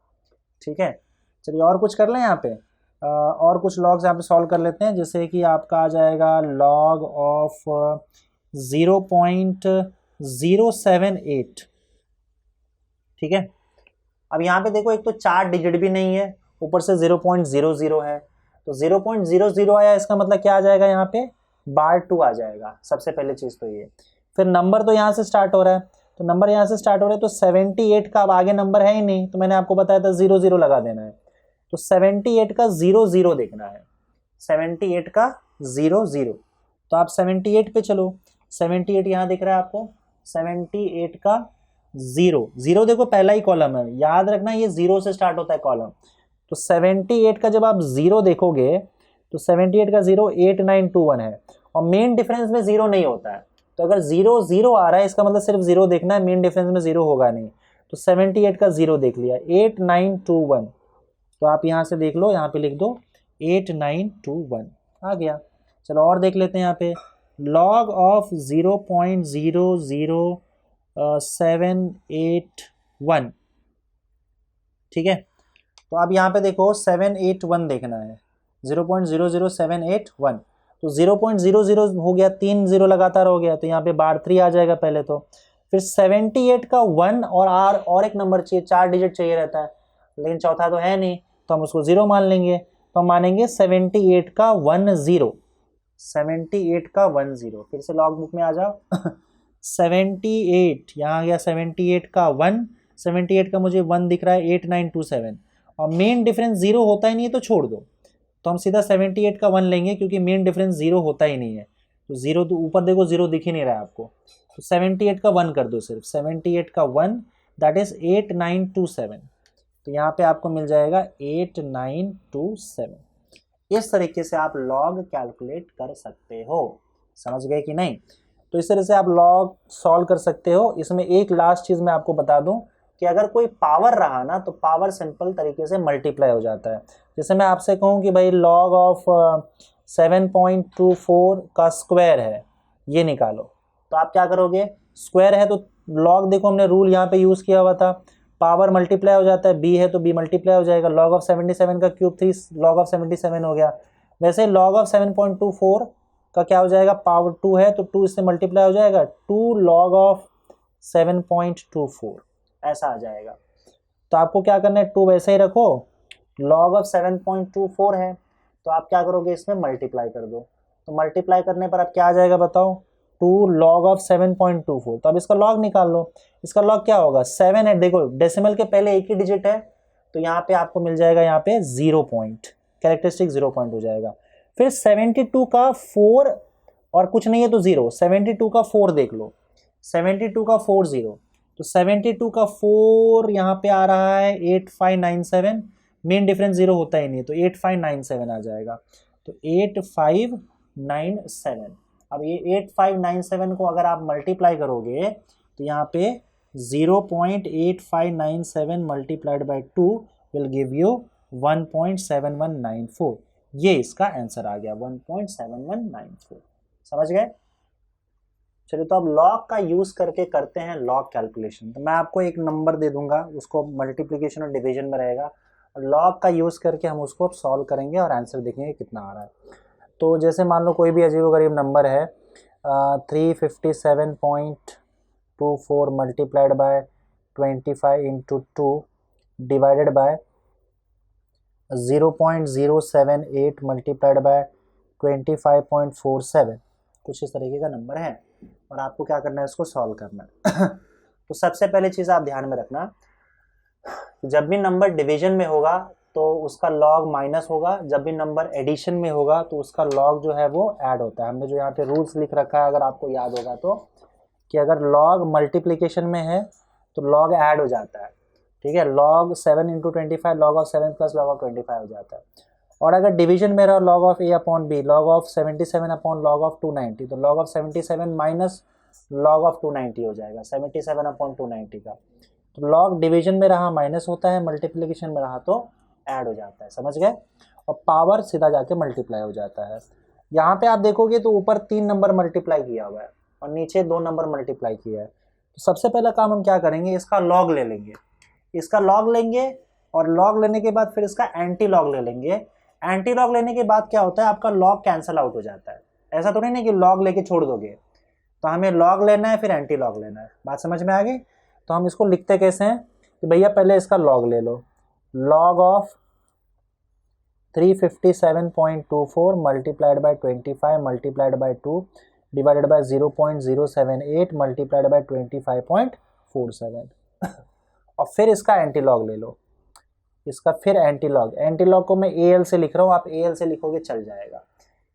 S1: ठीक है, चलिए और कुछ कर लें यहाँ पे, और कुछ लॉग्स यहाँ पे सॉल्व कर लेते हैं, जैसे कि आपका आ जाएगा लॉग ऑफ 0.078। ठीक है, अब यहाँ पे देखो एक तो 4 डिजिट भी नहीं है, ऊपर से 0.00 है, तो 0.00 आया, इसका मतलब क्या आ जाएगा यहाँ पे, बार 2 आ जाएगा, सबसे पहले चीज तो ये। फिर नंबर तो यहाँ से स्टार्ट हो रहा है, तो नंबर यहाँ से स्टार्ट हो रहा है, तो 78 का अब आगे नंबर है ही नहीं, तो मैंने आपको बताया था 00 लगा देना है, तो 78 का 00 देखना है, 78 का 00, तो आप 78 पे चलो, 78 यहाँ दिख रहा है आपको, 78 का 0 देखो पहला ही कॉलम है, याद रखना ये 0 से स्टार्ट होता है कॉलम, तो 78 का जब आप 0 देखोगे, तो 78 का 0 8921 है, और मेन डिफरेंस में 0 नहीं होता है, तो अगर 0 0 आ रहा है, इसका मतलब सिर्फ 0 देखना है, मेन डिफरेंस में 0 होगा नहीं, तो 78 का 0 देख लिया, 8921, तो आप यहाँ से देख लो, यहाँ पे लिख दो 8921 आ गया। चलो और देख लेते हैं यहाँ पे, लॉग ऑफ 0.00781। ठीक है, तो अब यहाँ पे देखो 781 देखना है, 0.00781, तो 0.00 हो गया, 3 0 लगातार हो गया, तो यहाँ पे बार 3 आ जाएगा पहले तो। फिर 78 का 1 और एक नंबर चाहिए, 4 डिजिट चाहिए रहता है, लेकिन चौथा तो है नहीं, तो हम उसको 0 मान लेंगे। तो हम मानेंगे 78 का 1 0, 78 का 1 0। फिर से लॉग बुक में आ जाओ 78 यहाँ गया, 78 का 1, 78 का मुझे 1 दिख रहा है, 8927, और मेन डिफरेंस 0 होता ही नहीं है तो छोड़ दो, तो हम सीधा 78 का 1 लेंगे क्योंकि मेन डिफरेंस 0 होता ही नहीं है। तो 0 तो ऊपर देखो 0 दिख ही नहीं रहा है आपको, तो 78 का 1 कर दो सिर्फ, 78 का 1 दैट इज 8927। तो यहाँ पे आपको मिल जाएगा 8927। इस तरीके से आप लॉग कैलकुलेट कर सकते हो, समझ गए कि नहीं? तो इस तरह से आप लॉग सॉल्व कर सकते हो। इसमें एक लास्ट चीज़ मैं आपको बता दूं कि अगर कोई पावर रहा ना तो पावर सिंपल तरीके से मल्टीप्लाई हो जाता है। जैसे मैं आपसे कहूं कि भाई लॉग ऑफ 7.24 का स्क्वायर है, ये निकालो, तो आप क्या करोगे? स्क्वायर है तो लॉग, देखो हमने रूल यहाँ पे यूज़ किया हुआ था, पावर मल्टीप्लाई हो जाता है, बी है तो बी मल्टीप्लाई हो जाएगा, log ऑफ 77 का क्यूब 3 log ऑफ 77 हो गया। वैसे log ऑफ 7.24 का क्या हो जाएगा? पावर 2 है तो 2 इससे मल्टीप्लाई हो जाएगा, 2 log ऑफ 7.24 ऐसा आ जाएगा। तो आपको क्या करना है, 2 वैसे ही रखो, log ऑफ 7.24 है तो आप क्या करोगे, इसमें मल्टीप्लाई कर दो। तो मल्टीप्लाई करने पर अब क्या आ जाएगा बताओ? 2 log ऑफ 7.24। तो अब इसका लॉग निकाल लो। इसका लॉग क्या होगा? 7 है, देखो डेसिमल के पहले एक ही डिजिट है तो यहाँ पे आपको मिल जाएगा, यहाँ पे 0 पॉइंट, कैरेक्टरिस्टिक 0 पॉइंट हो जाएगा। फिर 72 का 4 और कुछ नहीं है तो 0, 72 का 4 देख लो, 72 का 4 0, तो 72 का 4 यहाँ पे आ रहा है 8597, मेन डिफरेंस 0 होता ही नहीं तो 8597 आ जाएगा। तो 8597, अब ये 8597 को अगर आप मल्टीप्लाई करोगे तो यहाँ पे 0.8597 multiplied by 2 will give you 1.7194। ये इसका आंसर आ गया, 1.7194। समझ गए? चलिए, तो अब लॉग का यूज करके करते हैं लॉग कैलकुलेशन। तो मैं आपको एक नंबर दे दूंगा, उसको मल्टीप्लिकेशन और डिवीजन में रहेगा, और लॉग का यूज करके हम उसको सॉल्व करेंगे और आंसर देखेंगे कितना आ रहा है। तो जैसे मान लो कोई भी अजीबोगरीब नंबर है, 357.24 multiplied by 25 into 2 divided by 0.078 multiplied by 25.47, कुछ इस तरीके का नंबर है, और आपको क्या करना है, इसको सॉल्व करना है। तो सबसे पहले चीज़ आप ध्यान में रखना, जब भी नंबर डिवीजन में होगा तो उसका लॉग माइनस होगा, जब भी नंबर एडिशन में होगा तो उसका लॉग जो है वो ऐड होता है। हमने जो यहाँ पे रूल्स लिख रखा है, अगर आपको याद होगा तो, कि अगर लॉग मल्टीप्लिकेशन में है तो लॉग ऐड हो जाता है, ठीक है, log 7 into 25 log of 7 plus log of 25 हो जाता है। और अगर डिवीजन में रहा log of a upon b, log of 77 upon log of 290, तो log of 77 minus log of 290 हो जाएगा, 77 अपॉन 290 का। तो log डिवीजन में रहा माइनस होता है, मल्टीप्लिकेशन में रहा तो ऐड हो जाता है, समझ गए? और पावर सीधा जाके मल्टीप्लाई हो जाता है। यहाँ पे आप देखोगे तो ऊपर 3 नंबर मल्टीप्लाई किया हुआ है और नीचे 2 नंबर मल्टीप्लाई किया है। तो सबसे पहला काम हम क्या करेंगे, इसका लॉग ले लेंगे, इसका लॉग लेंगे, और लॉग लेने के बाद फिर इसका एंटी लॉग ले लेंगे। एंटी लॉग लेने के बाद क्या होता है, आपका लॉग कैंसिल आउट हो जाता है। ऐसा तो नहीं कि लॉग लेके छोड़ दोगे, तो हमें लॉग लेना है फिर एंटी लॉग लेना है। बात समझ में आ गई? तो हम इसको लिखते कैसे हैं कि भैया पहले इसका लॉग ले लो, log of 357.24 multiplied by 25 multiplied by 2 divided by 0.078 multiplied by 25.47 और फिर इसका एंटी लॉग ले लो, इसका फिर एंटी लॉग को मैं AL से लिख रहा हूँ, आप AL से लिखोगे चल जाएगा।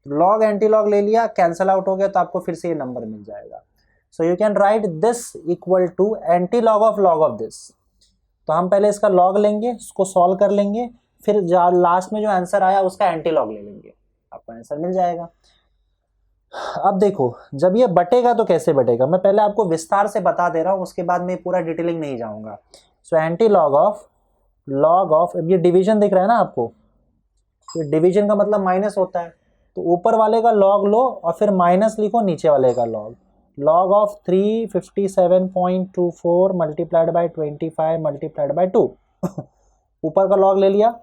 S1: लॉग एंटी लॉग ले लिया, कैंसिल आउट हो गया, तो आपको फिर से ये नंबर मिल जाएगा। So you can write this equal to anti log of this. तो हम पहले इसका लॉग लेंगे, उसको सॉल्व कर लेंगे, फिर लास्ट में जो आंसर आया उसका एंटी लॉग ले लेंगे, आपको आंसर मिल जाएगा। अब देखो, जब ये बटेगा तो कैसे बटेगा, मैं पहले आपको विस्तार से बता दे रहा हूँ, उसके बाद मैं पूरा डिटेलिंग नहीं जाऊंगा। सो एंटी लॉग ऑफ अब ये डिवीजन दिख रहा है ना आपको, तो डिवीजन का मतलब माइनस होता है, तो ऊपर वाले का लॉग लो और फिर माइनस लिखो नीचे वाले का log. Log of 357.24 multiplied by 25 multiplied by 2 ऊपर का लॉग ले लिया,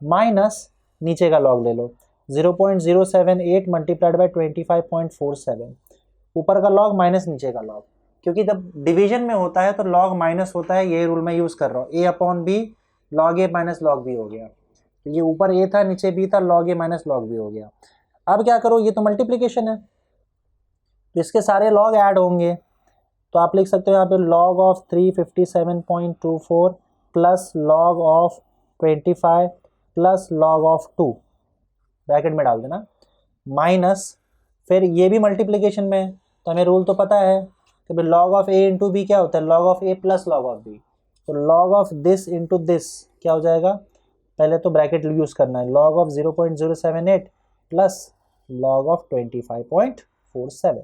S1: माइनस नीचे का लॉग ले लो, 0.078 मल्टीप्लाइड बाई 25.47, ऊपर का लॉग माइनस नीचे का लॉग, क्योंकि जब डिवीजन में होता है तो लॉग माइनस होता है, ये रूल मैं यूज़ कर रहा हूँ, a upon b log a minus log b हो गया, तो ये ऊपर a था नीचे b था, log a minus log b हो गया। अब क्या करो, ये तो मल्टीप्लिकेशन है तो इसके सारे लॉग ऐड होंगे, तो आप लिख सकते हो यहाँ पे log of 357.24 plus log of 25 plus log of 2 bracket में डाल देना, माइनस फिर ये भी मल्टीप्लिकेशन में है तो हमें रूल तो पता है कि भाई log of A into B क्या होता है, log of A plus log of B, तो log of this into this क्या हो जाएगा, पहले तो ब्रैकेट यूज़ करना है, log of 0.078 plus log of 25.47,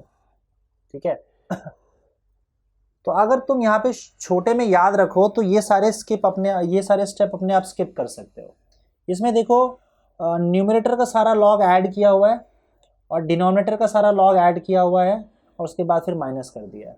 S1: ठीक है। तो अगर तुम यहाँ पे छोटे में याद रखो तो ये सारे स्टेप अपने आप स्किप कर सकते हो। इसमें देखो न्यूमरेटर का सारा लॉग ऐड किया हुआ है और डिनोमिनेटर का सारा लॉग ऐड किया हुआ है और उसके बाद फिर माइनस कर दिया है,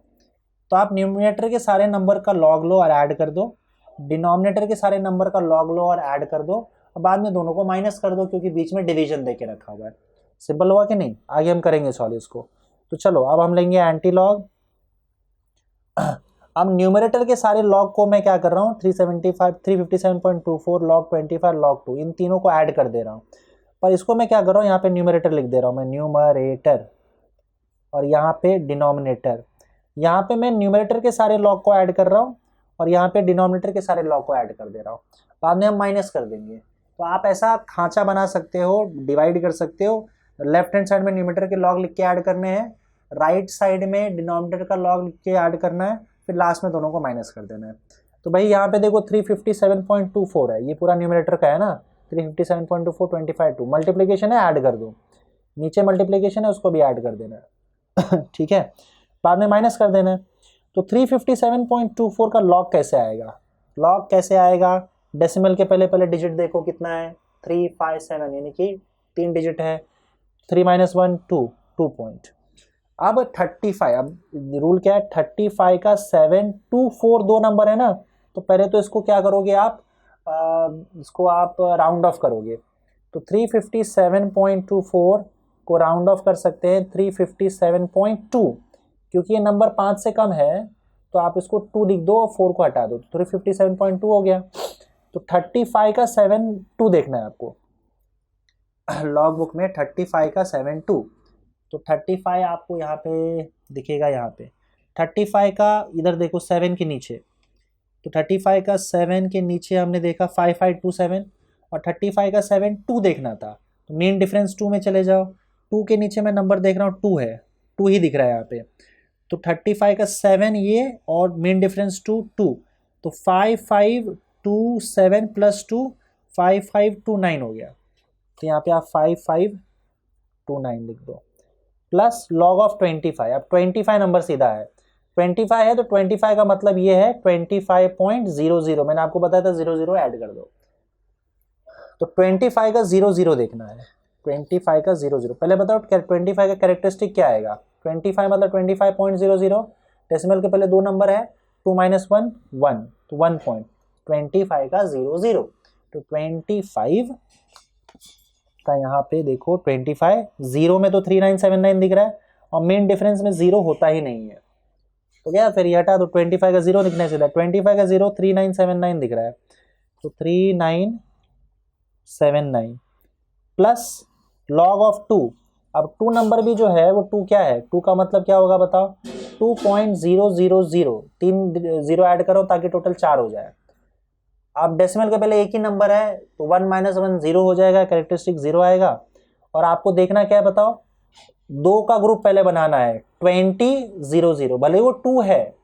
S1: तो आप न्यूमरेटर के सारे नंबर का लॉग लो और ऐड कर दो, डिनोमिनेटर के सारे नंबर का लॉग लो और ऐड कर दो, और बाद में दोनों को माइनस कर दो क्योंकि बीच में डिवीजन दे के रखा हुआ है। सिंपल हुआ कि नहीं, आगे हम करेंगे सॉल्व इसको। तो चलो अब हम लेंगे एंटी लॉग। अब न्यूमरेटर के सारे लॉग को मैं क्या कर रहा हूँ, 357.24 लॉग 25 लॉग 2 इन तीनों को ऐड कर दे रहा हूँ, पर इसको मैं क्या कर रहा हूँ, यहाँ पे न्यूमरेटर लिख दे रहा हूँ मैं, न्यूमरेटर, और यहाँ पे डिनोमिनेटर। यहाँ पे मैं न्यूमरेटर के सारे लॉग को ऐड कर रहा हूँ और यहाँ पे डिनोमिनेटर के सारे लॉग को ऐड कर दे रहा हूँ, बाद में हम माइनस कर देंगे। तो आप ऐसा खांचा बना सकते हो, डिवाइड कर सकते हो, लेफ्ट हैंड साइड में न्यूमरेटर के लॉग लिख के ऐड करने हैं, राइट साइड में डिनोमिनेटर का लॉग लिख के ऐड करना है, फिर लास्ट में दोनों को माइनस कर देना है। तो भाई यहाँ पे देखो 357.24 है, ये पूरा न्यूमरेटर का है ना, 357.24 25 2 मल्टीप्लीकेशन है, ऐड कर दो, नीचे मल्टीप्लीकेशन है उसको भी ऐड कर देना है ठीक है, बाद में माइनस कर देना है। तो 357.24 का लॉग कैसे आएगा, लॉग कैसे आएगा, डेसिमल के पहले पहले डिजिट देखो कितना है, 357 यानी कि 3 डिजिट है, 3 - 1 2 2 पॉइंट। अब 35, अब रूल क्या है, 35 का 7 2 4 दो नंबर है ना, तो पहले तो इसको क्या करोगे आप, इसको आप राउंड ऑफ करोगे, तो 357.24 को राउंड ऑफ कर सकते हैं 357.2, क्योंकि ये नंबर 5 से कम है तो आप इसको 2 लिख दो और 4 को हटा दो, तो 357.2 हो गया। तो 35 का 7 2 देखना है आपको लॉग बुक में, 35 का 7 2, तो 35 आपको यहाँ पे दिखेगा, यहाँ पे 35 का इधर देखो 7 के नीचे, तो 35 का 7 के नीचे हमने देखा 5527 और 35 का 7 2 देखना था, तो मेन डिफरेंस 2 में चले जाओ, 2 के नीचे मैं नंबर देख रहा हूँ 2 है, 2 ही दिख रहा है यहाँ पे, तो 35 का 7 ये और मेन डिफरेंस 2 2, तो 5527 प्लस 2 5529 हो गया, तो यहाँ पे आप 5529 लिख दो, प्लस लॉग ऑफ 25, अब 25 नंबर सीधा है, 25 है तो 25 का मतलब ये है 25.00, मैंने आपको बताया था 00 ऐड कर दो, तो 25 का 00 देखना है, 25 का 00, पहले बताओ 25 का कैरेक्टरिस्टिक क्या आएगा, 25 मतलब 25.00, डेसिमल के पहले दो नंबर है, 2 - 1 1, तो 1 पॉइंट, 25 का 00, तो 25 का यहाँ पे देखो 25 0 में तो 3979 दिख रहा है और मेन डिफरेंस में 0 होता ही नहीं है, तो क्या फिर ये हटा दो, 25 का 0 लिखना चाहिए, 25 का 0 3979 दिख रहा है, तो 3979 प्लस लॉग ऑफ 2, अब 2 नंबर भी जो है वो 2 क्या है, 2 का मतलब क्या होगा बताओ, 2.000, 3 0 ऐड करो ताकि टोटल 4 हो जाए। अब डेसिमल के पहले एक ही नंबर है तो 1 - 1 0 हो जाएगा, कैरेक्टरिस्टिक 0 आएगा, और आपको देखना क्या है बताओ, 2 का ग्रुप पहले बनाना है 20 0 0, भले वो 2 है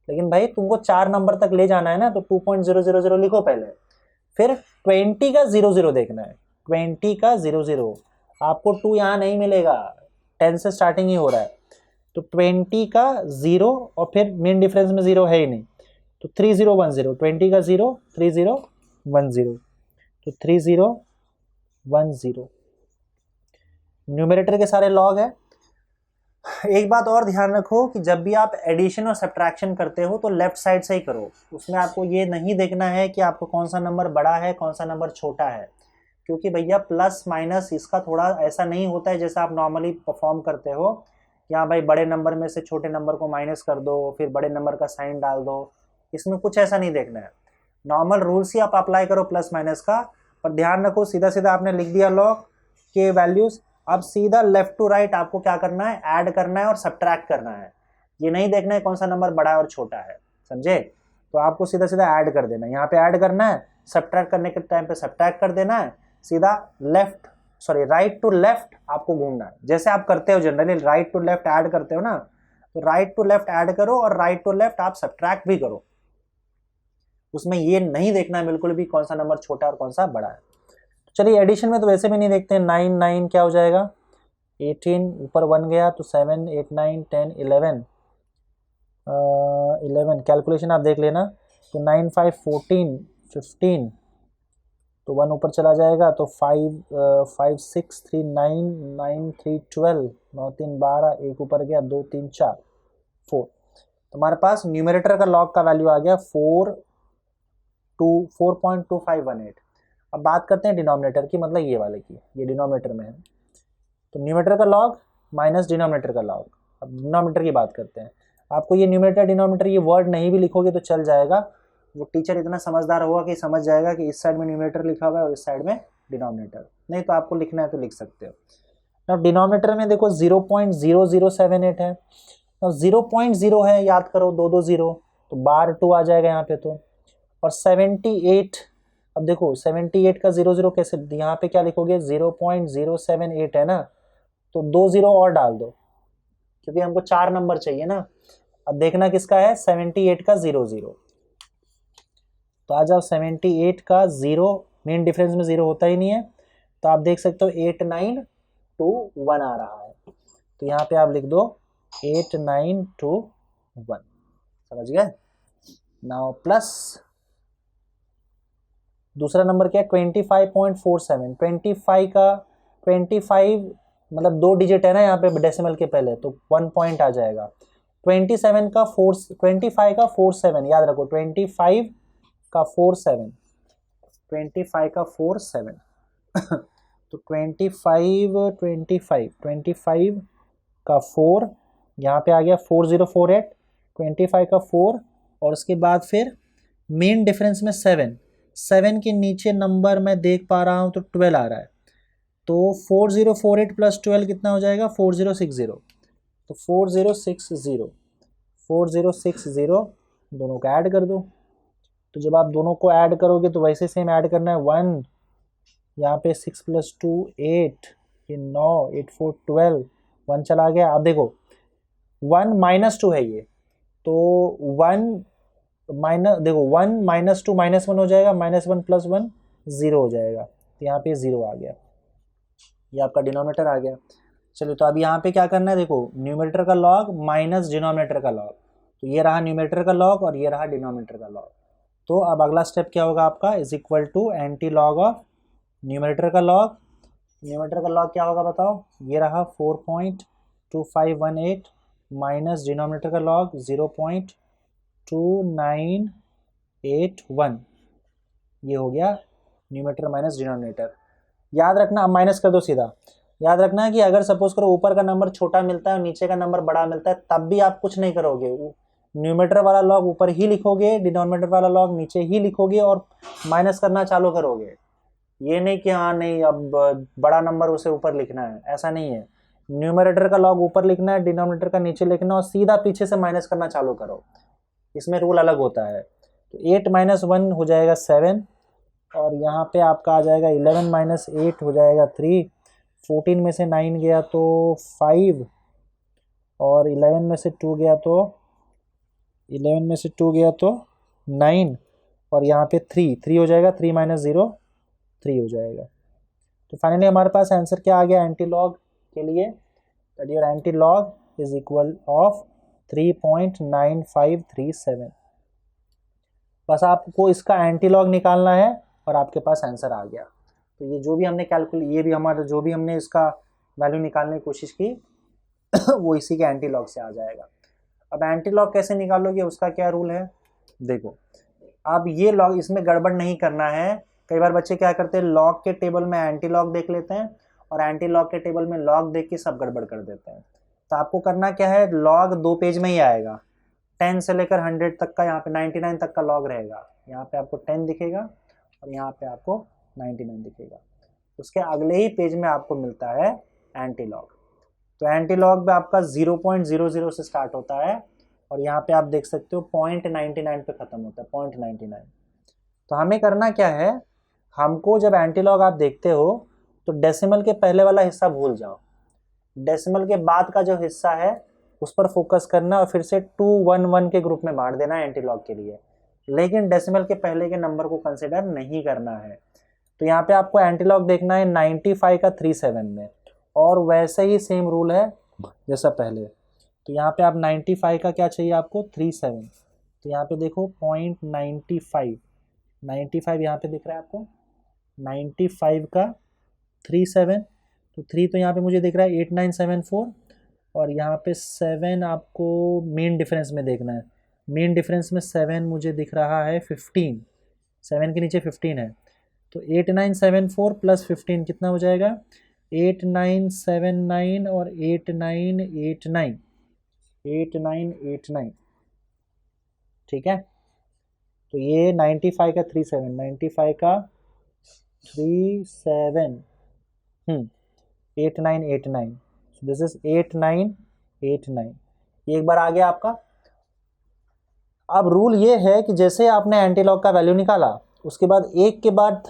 S1: लेकिन भाई तुमको 4 नंबर तक ले जाना है ना, तो 2.000 लिखो पहले, फिर 20 का 00 देखना है, 20 का 00, आपको 2 यहाँ नहीं मिलेगा, 10 से स्टार्टिंग ही हो रहा है, तो 20 का 0 और फिर मेन डिफरेंस में 0 है ही नहीं, तो 3010, 20 का 0 3010, तो 3010 न्यूमरेटर के सारे लॉग है। एक बात और ध्यान रखो कि जब भी आप एडिशन और सब्ट्रैक्शन करते हो तो लेफ्ट साइड से ही करो, उसमें आपको ये नहीं देखना है कि आपको कौन सा नंबर बड़ा है कौन सा नंबर छोटा है, क्योंकि भैया प्लस माइनस इसका थोड़ा ऐसा नहीं होता है जैसा आप नॉर्मली परफॉर्म करते हो, कि हाँ भाई बड़े नंबर में से छोटे नंबर को माइनस कर दो फिर बड़े नंबर का साइन डाल दो। इसमें कुछ ऐसा नहीं देखना है, नॉर्मल रूल्स ही आप अप्लाई करो प्लस माइनस का। पर ध्यान रखो, सीधा सीधा आपने लिख दिया लॉग के वैल्यूज, अब सीधा लेफ्ट टू राइट आपको क्या करना है, ऐड करना है और सब्ट्रैक्ट करना है। ये नहीं देखना है कौन सा नंबर बड़ा है और छोटा है, समझे? तो आपको सीधा सीधा ऐड कर देना है, यहाँ पे ऐड करना है, सब्ट्रैक्ट करने के टाइम पे सब्ट्रैक्ट कर देना है, सीधा राइट टू लेफ्ट आपको घूमना है। जैसे आप करते हो generally right to left add करते हो ना, तो राइट टू लेफ्ट ऐड करो और राइट टू लेफ्ट आप सब्ट्रैक्ट भी करो। उसमें ये नहीं देखना है बिल्कुल भी कौन सा नंबर छोटा और कौन सा बड़ा है। चलिए एडिशन में तो वैसे भी नहीं देखते हैं, 9 9 क्या हो जाएगा 18, ऊपर 1 गया तो 7 8 9 10 11 11 कैलकुलेशन आप देख लेना, तो 9 5 14 15, तो 1 ऊपर चला जाएगा तो 5 5 6 3 9 9 3 12 9 3 12, एक ऊपर गया 2 3 4 4। तो हमारे पास न्यूमरेटर का लॉग का वैल्यू आ गया 4.2518। अब बात करते हैं डिनोमिनेटर की, मतलब ये वाले की, ये डिनोमिनेटर में है। तो न्यूमरेटर का लॉग माइनस डिनोमिनेटर का लॉग। अब डिनोमिनेटर की बात करते हैं। आपको ये न्यूमरेटर डिनोमिनेटर ये वर्ड नहीं भी लिखोगे तो चल जाएगा, वो टीचर इतना समझदार होगा कि समझ जाएगा कि इस साइड में न्यूमरेटर लिखा हुआ है और इस साइड में डिनोमिनेटर। नहीं तो आपको लिखना है तो लिख सकते हो। अब डिनोमिनेटर में देखो 0.0078 है, तो 0.0 है, याद करो 2 2 0, तो बार 2 आ जाएगा यहाँ पे। तो और 78, अब देखो 78 का 0 0 कैसे, यहाँ पे क्या लिखोगे 0.078 है ना, तो 2 0 और डाल दो क्योंकि हमको 4 नंबर चाहिए ना। अब देखना किसका है 78 का 0 0, तो आ जाओ 78 का 0, मेन डिफरेंस में 0 होता ही नहीं है, तो आप देख सकते हो 8921 आ रहा है। तो यहाँ पे आप लिख दो 8921, समझ गए? नाउ प्लस दूसरा नंबर क्या है 25.47, 25 का 25 मतलब 2 डिजिट है ना यहाँ पे डेसिमल के पहले, तो 1 पॉइंट आ जाएगा। 27 का 4, 25 का 47, याद रखो 25 का 47, 25 का 47 तो 25 का 4, यहाँ पे आ गया 4048, 25 का 4 और उसके बाद फिर मेन डिफरेंस में 7 के नीचे नंबर मैं देख पा रहा हूँ तो 12 आ रहा है, तो 4048 प्लस 12 कितना हो जाएगा 4060, तो 4060 दोनों को ऐड कर दो। तो जब आप दोनों को ऐड करोगे तो वैसे सेम ऐड करना है 1, यहाँ पे 6 + 2 8, ये 9 8 4 12, 1 चला गया। अब देखो 1 - 2 है ये, तो 1 माइनस, देखो 1 - 2 -1 हो जाएगा, -1 + 1 0 हो जाएगा, तो यहाँ पे 0 आ गया, ये आपका डिनोमिनेटर आ गया। चलिए तो अब यहाँ पे क्या करना है, देखो न्यूमरेटर का लॉग माइनस डिनोमिनेटर का लॉग, तो ये रहा न्यूमरेटर का लॉग और ये रहा डिनोमिनेटर का लॉग। तो अब अगला स्टेप क्या होगा आपका, is equal to anti log of numerator का लॉग। न्यूमरेटर का लॉग क्या होगा बताओ, ये रहा 4.2518 माइनस डिनोमिनेटर का लॉग 0.2981, ये हो गया न्यूमरेटर माइनस डिनोमिनेटर। याद रखना, अब माइनस कर दो सीधा। याद रखना है कि अगर सपोज करो ऊपर का नंबर छोटा मिलता है और नीचे का नंबर बड़ा मिलता है, तब भी आप कुछ नहीं करोगे, न्यूमरेटर वाला लॉग ऊपर ही लिखोगे, डिनोमिनेटर वाला लॉग नीचे ही लिखोगे और माइनस करना चालू करोगे। ये नहीं कि हाँ नहीं अब बड़ा नंबर उसे ऊपर लिखना है, ऐसा नहीं है। न्यूमरेटर का लॉग ऊपर लिखना है, डिनोमिनेटर का नीचे लिखना और सीधा पीछे से माइनस करना चालू करो, इसमें रूल अलग होता है। तो 8 - 1 हो जाएगा 7, और यहाँ पे आपका आ जाएगा 11 - 8 हो जाएगा 3, 14 में से 9 गया तो 5, और 11 में से 2 गया तो 9, और यहाँ पे 3 हो जाएगा, 3 - 0 3 हो जाएगा। तो फाइनली हमारे पास आंसर क्या आ गया एंटी लॉग के लिए, that your anti log is equal of 3.9537। बस आपको इसका एंटी लॉग निकालना है और आपके पास आंसर आ गया। तो ये जो भी हमने ये भी हमारा जो भी हमने इसका वैल्यू निकालने की कोशिश की वो इसी के एंटी लॉग से आ जाएगा। अब एंटी लॉग कैसे निकालोगे, उसका क्या रूल है, देखो अब ये लॉग, इसमें गड़बड़ नहीं करना है, कई बार बच्चे क्या करते हैं, लॉग के टेबल में एंटी लॉग देख लेते हैं और एंटी लॉग के टेबल में लॉग देख के सब गड़बड़ कर देते हैं। तो आपको करना क्या है, लॉग 2 पेज में ही आएगा, 10 से लेकर 100 तक का, यहाँ पे 99 तक का लॉग रहेगा। यहाँ पे आपको 10 दिखेगा और यहाँ पे आपको 99 दिखेगा। उसके अगले ही पेज में आपको मिलता है एंटी लॉग। तो एंटी लॉग में आपका 0.00 से स्टार्ट होता है और यहाँ पे आप देख सकते हो 0.99 पे खत्म होता है, 0.99। तो हमें करना क्या है, हमको जब एंटी लॉग आप देखते हो तो डेसिमल के पहले वाला हिस्सा भूल जाओ, डेसिमल के बाद का जो हिस्सा है उस पर फोकस करना और फिर से 211 के ग्रुप में बांट देना एंटी लॉग के लिए, लेकिन डेसिमल के पहले के नंबर को कंसिडर नहीं करना है। तो यहाँ पे आपको एंटी लॉग देखना है 95 का 37 में, और वैसे ही सेम रूल है जैसा पहले। तो यहाँ पे आप 95 का क्या चाहिए आपको, 37। तो यहाँ पे देखो 0.95, 95 यहाँ पे दिख रहा है आपको, 95 का 37, तो 3 तो यहाँ पे मुझे दिख रहा है 8974, और यहाँ पे 7 आपको मेन डिफरेंस में देखना है। मेन डिफरेंस में 7 मुझे दिख रहा है 15, 7 के नीचे 15 है। तो 8974 प्लस 15 कितना हो जाएगा, 8979 और 8989, 8989, ठीक है। तो ये 95 का 37, 95 का 37, 8989, दिस इज 8989। ये एक बार आ गया आपका। अब रूल ये है कि जैसे आपने एंटी लॉग का वैल्यू निकाला, उसके बाद एक के बाद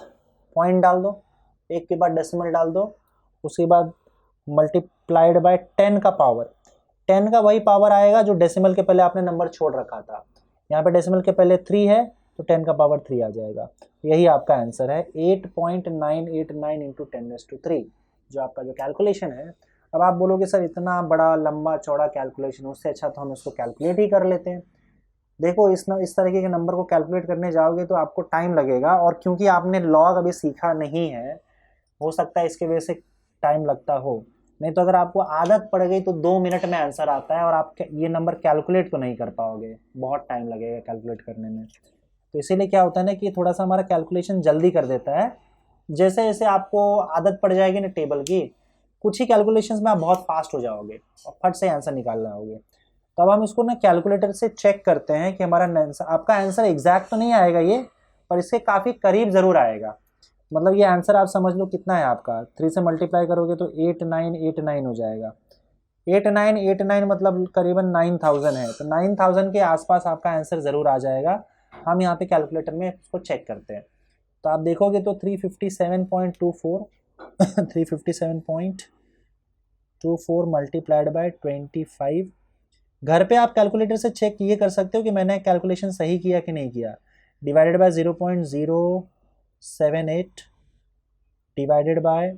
S1: पॉइंट डाल दो, एक के बाद डेसिमल डाल दो, उसके बाद मल्टीप्लाइड बाय 10 का पावर, 10 का वही पावर आएगा जो डेसिमल के पहले आपने नंबर छोड़ रखा था। यहाँ पे डेसिमल के पहले 3 है तो 10 का पावर 3 आ जाएगा। यही आपका आंसर है 8.989 इंटू 10⁻3, जो आपका जो कैलकुलेशन है। अब आप बोलोगे सर इतना बड़ा लंबा चौड़ा कैलकुलेशन, उससे अच्छा तो हम इसको कैलकुलेट ही कर लेते हैं। देखो इस तरीके के नंबर को कैलकुलेट करने जाओगे तो आपको टाइम लगेगा, और क्योंकि आपने लॉग अभी सीखा नहीं है, हो सकता है इसके वजह से टाइम लगता हो। नहीं तो अगर आपको आदत पड़ गई तो 2 मिनट में आंसर आता है और आप ये नंबर कैलकुलेट तो नहीं कर पाओगे, बहुत टाइम लगेगा कैलकुलेट करने में। तो इसीलिए क्या होता है ना कि थोड़ा सा हमारा कैलकुलेशन जल्दी कर देता है। जैसे जैसे आपको आदत पड़ जाएगी ना टेबल की, कुछ ही कैलकुलेशंस में आप बहुत फास्ट हो जाओगे और फट से आंसर निकाल लाओगे। तो अब हम इसको ना कैलकुलेटर से चेक करते हैं कि हमारा आंसर, आपका आंसर एग्जैक्ट तो नहीं आएगा ये, पर इसके काफ़ी करीब ज़रूर आएगा। मतलब ये आंसर आप समझ लो कितना है आपका, 3 से मल्टीप्लाई करोगे तो 8989 हो जाएगा। 8989 मतलब करीबन 9000 है, तो 9000 के आसपास आपका आंसर ज़रूर आ जाएगा। हम यहाँ पे कैलकुलेटर में इसको चेक करते हैं। तो आप देखोगे तो 357.24 357.24 मल्टीप्लाइड बाय 25। घर पे आप कैलकुलेटर से चेक ये कर सकते हो कि मैंने कैलकुलेशन सही किया कि नहीं किया। डिवाइडेड बाय 0.078 डिवाइडेड बाय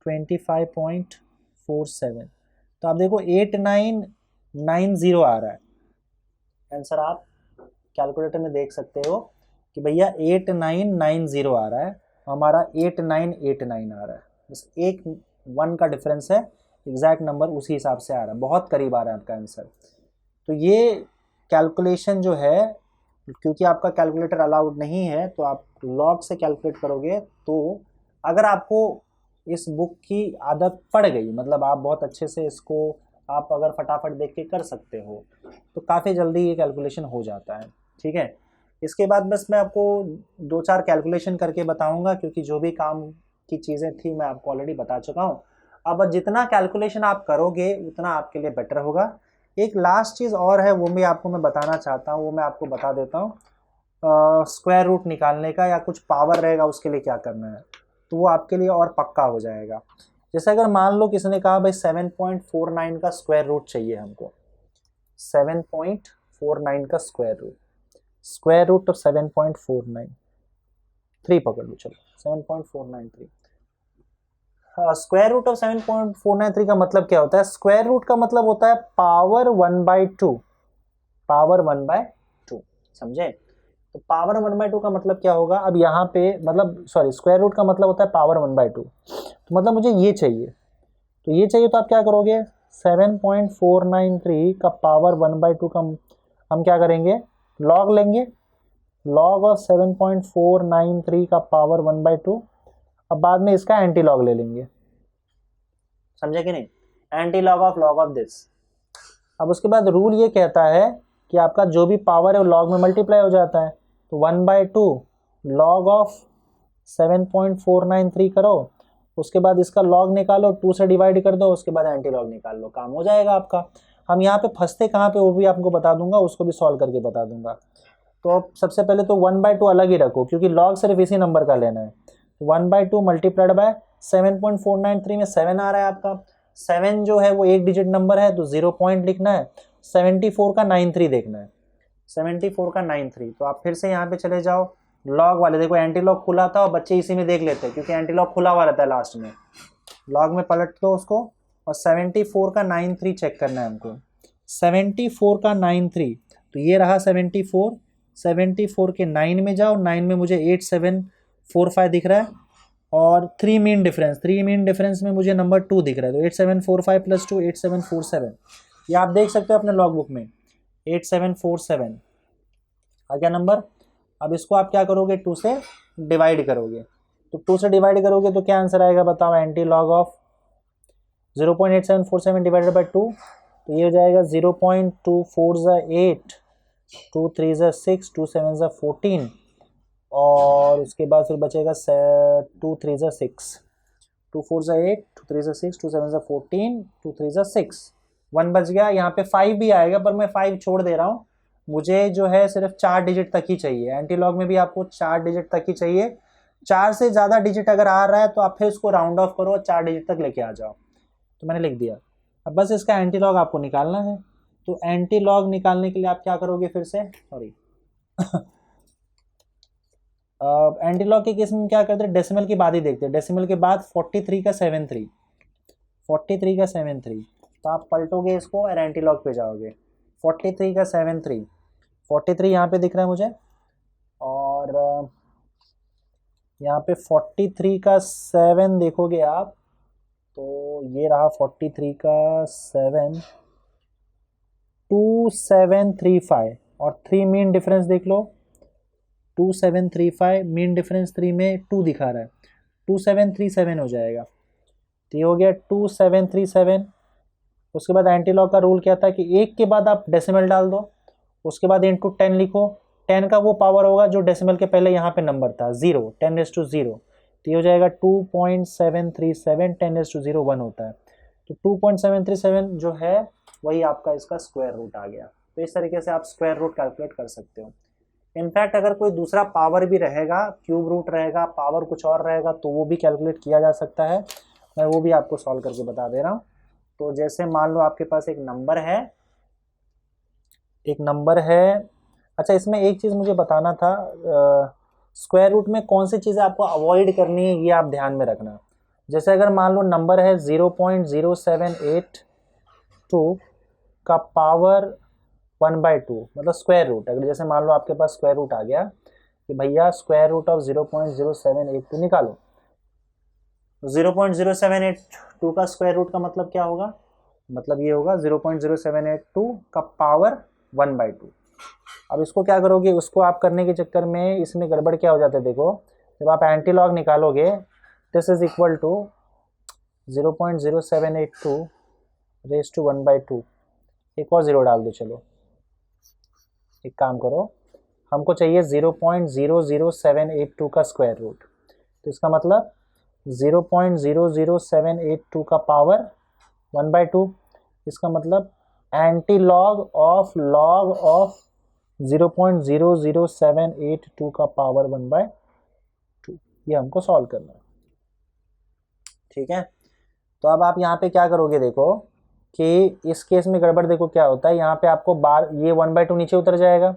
S1: 25.47, तो आप देखो 8990 आ रहा है आंसर। आप कैलकुलेटर में देख सकते हो कि भैया 8990 आ रहा है, हमारा 8989 आ रहा है। बस एक 1 का डिफरेंस है, एग्जैक्ट नंबर उसी हिसाब से आ रहा है, बहुत करीब आ रहा है आपका आंसर। तो ये कैलकुलेशन जो है, क्योंकि आपका कैलकुलेटर अलाउड नहीं है तो आप लॉग से कैलकुलेट करोगे। तो अगर आपको इस बुक की आदत पड़ गई, मतलब आप बहुत अच्छे से इसको आप अगर फटाफट देख के कर सकते हो, तो काफ़ी जल्दी ये कैलकुलेशन हो जाता है, ठीक है। इसके बाद बस मैं आपको 2-4 कैलकुलेशन करके बताऊंगा, क्योंकि जो भी काम की चीज़ें थी मैं आपको ऑलरेडी बता चुका हूँ। अब जितना कैलकुलेशन आप करोगे उतना आपके लिए बेटर होगा। एक लास्ट चीज़ और है, वो भी आपको मैं बताना चाहता हूँ, वो मैं आपको बता देता हूँ। स्क्वायर रूट निकालने का या कुछ पावर रहेगा उसके लिए क्या करना है, तो वो आपके लिए और पक्का हो जाएगा। जैसे अगर मान लो किसी ने कहा भाई 7.49 का स्क्वायर रूट चाहिए हमको, 7.49 का स्क्वायर रूट ऑफ 7.49, 3 पकड़ लो, चलो 7.493। स्क्वायर रूट ऑफ 7.493 का मतलब क्या होता है, स्क्वायर रूट का मतलब होता है पावर 1/2, पावर 1/2, समझे। तो पावर 1/2 का मतलब क्या होगा, अब यहाँ पे मतलब सॉरी, स्क्वायर रूट का मतलब होता है पावर 1/2। तो मतलब मुझे ये चाहिए, तो ये चाहिए तो आप क्या करोगे, 7.493 का पावर 1/2 का हम क्या करेंगे, लॉग लेंगे, लॉग ऑफ 7.493 का पावर 1/2। अब बाद में इसका एंटी लॉग ले लेंगे, समझे कि नहीं, एंटी लॉग ऑफ दिस। अब उसके बाद रूल ये कहता है कि आपका जो भी पावर है वो लॉग में मल्टीप्लाई हो जाता है, तो 1/2 लॉग ऑफ 7.493 करो, उसके बाद इसका लॉग निकालो, 2 से डिवाइड कर दो, उसके बाद एंटी लॉग निकाल लो, काम हो जाएगा आपका। हम यहाँ पे फंसते कहाँ पे वो भी आपको बता दूंगा, उसको भी सॉल्व करके बता दूंगा। तो सबसे पहले तो 1/2 अलग ही रखो, क्योंकि लॉग सिर्फ इसी नंबर का लेना है। 1/2 मल्टीप्लाइड बाय 7.493 में 7 आ रहा है आपका। 7 जो है वो एक डिजिट नंबर है, तो 0 पॉइंट लिखना है। 74 का 93 देखना है, 74 का 93। तो आप फिर से यहाँ पे चले जाओ, लॉग वाले देखो एंटी लॉग खुला था और बच्चे इसी में देख लेते हैं, क्योंकि एंटी लॉग खुला हुआ रहता है लास्ट में। लॉग में पलट दो उसको, और 74 का 93 चेक करना है हमको। 74 का 93, तो ये रहा 74। 74 के 9 में जाओ, 9 में मुझे 8745 दिख रहा है, और 3 मीन डिफरेंस में मुझे नंबर 2 दिख रहा है, तो 8745 प्लस 2 8747। ये आप देख सकते हो अपने लॉग बुक में, 8747 आ गया नंबर। अब इसको आप क्या करोगे, 2 से डिवाइड करोगे, तो 2 से डिवाइड करोगे तो क्या आंसर आएगा बताओ, anti log of 0.8747 divided by 2, तो ये हो जाएगा 0.24 8, 2 3 6, 2 7 14, और उसके बाद फिर बचेगा 2 3 6, 2 4 8, 2 3 6, 2 7 14, 2 3 6, 1 बच गया। यहाँ पे 5 भी आएगा, पर मैं 5 छोड़ दे रहा हूँ, मुझे जो है सिर्फ 4 डिजिट तक ही चाहिए। एंटी लॉग में भी आपको 4 डिजिट तक ही चाहिए। 4 से ज़्यादा डिजिट अगर आ रहा है तो आप फिर उसको राउंड ऑफ करो और 4 डिजिट तक लेके आ जाओ। तो मैंने लिख दिया। अब बस इसका एंटी लॉग आपको निकालना है। तो एंटी लॉग निकालने के लिए आप क्या करोगे, फिर से सॉरी एंटी लॉग के केस में क्या करते हैं, डेसिमल की बात ही देखते हैं। डेसिमल के बाद 43 का 73, 43 का 73, तो आप पलटोगे इसको और एंटी लॉग पे जाओगे। 43 का 73, 43 यहाँ पे दिख रहा है मुझे, और यहाँ पे 43 का 7 देखोगे आप, तो ये रहा 43 का 7, 2735, और 3 मीन डिफरेंस देख लो, 2735 मीन डिफरेंस 3 में 2 दिखा रहा है, 2737 हो जाएगा। तो ये हो गया 2737। उसके बाद एंटी लॉग का रूल क्या था कि एक के बाद आप डेसिमल डाल दो, उसके बाद इंटू 10 लिखो। 10 का वो पावर होगा जो डेसिमल के पहले यहाँ पे नंबर था, 0, 10⁻0। तो ये हो जाएगा 2.737, 10⁻0 1 होता है। तो 2.737 जो है वही आपका इसका स्क्वायर रूट आ गया। तो इस तरीके से आप स्क्वायर रूट कैलकुलेट कर सकते हो। इनफैक्ट अगर कोई दूसरा पावर भी रहेगा, क्यूब रूट रहेगा, पावर कुछ और रहेगा, तो वो भी कैलकुलेट किया जा सकता है। मैं वो भी आपको सॉल्व करके बता दे रहा हूँ। तो जैसे मान लो आपके पास एक नंबर है, अच्छा इसमें एक चीज़ मुझे बताना था, स्क्वायर रूट में कौन सी चीज़ें आपको अवॉइड करनी है ये आप ध्यान में रखना। जैसे अगर मान लो नंबर है 0.0782 का पावर 1/2, मतलब स्क्वायर रूट। अगर जैसे मान लो आपके पास स्क्वायर रूट आ गया कि भैया स्क्वायर रूट ऑफ 0.0782 निकालो, 0.0782 का स्क्वायर रूट का मतलब क्या होगा, मतलब ये होगा 0.0782 का पावर 1/2। अब इसको क्या करोगे, उसको आप करने के चक्कर में इसमें गड़बड़ क्या हो जाता है, देखो जब आप एंटी लॉग निकालोगे, this is equal to 0.0782 raise to 1/2। एक और जीरो डाल दो, चलो एक काम करो, हमको चाहिए 0.00782 का स्क्वायर रूट। तो इसका मतलब 0.00782 का पावर 1/2। इसका मतलब एंटी लॉग ऑफ 0.00782 का पावर 1/2, ये हमको सॉल्व करना है। ठीक है, तो अब आप यहाँ पे क्या करोगे, देखो कि इस केस में गड़बड़ देखो क्या होता है। यहाँ पे आपको बार ये 1/2 नीचे उतर जाएगा,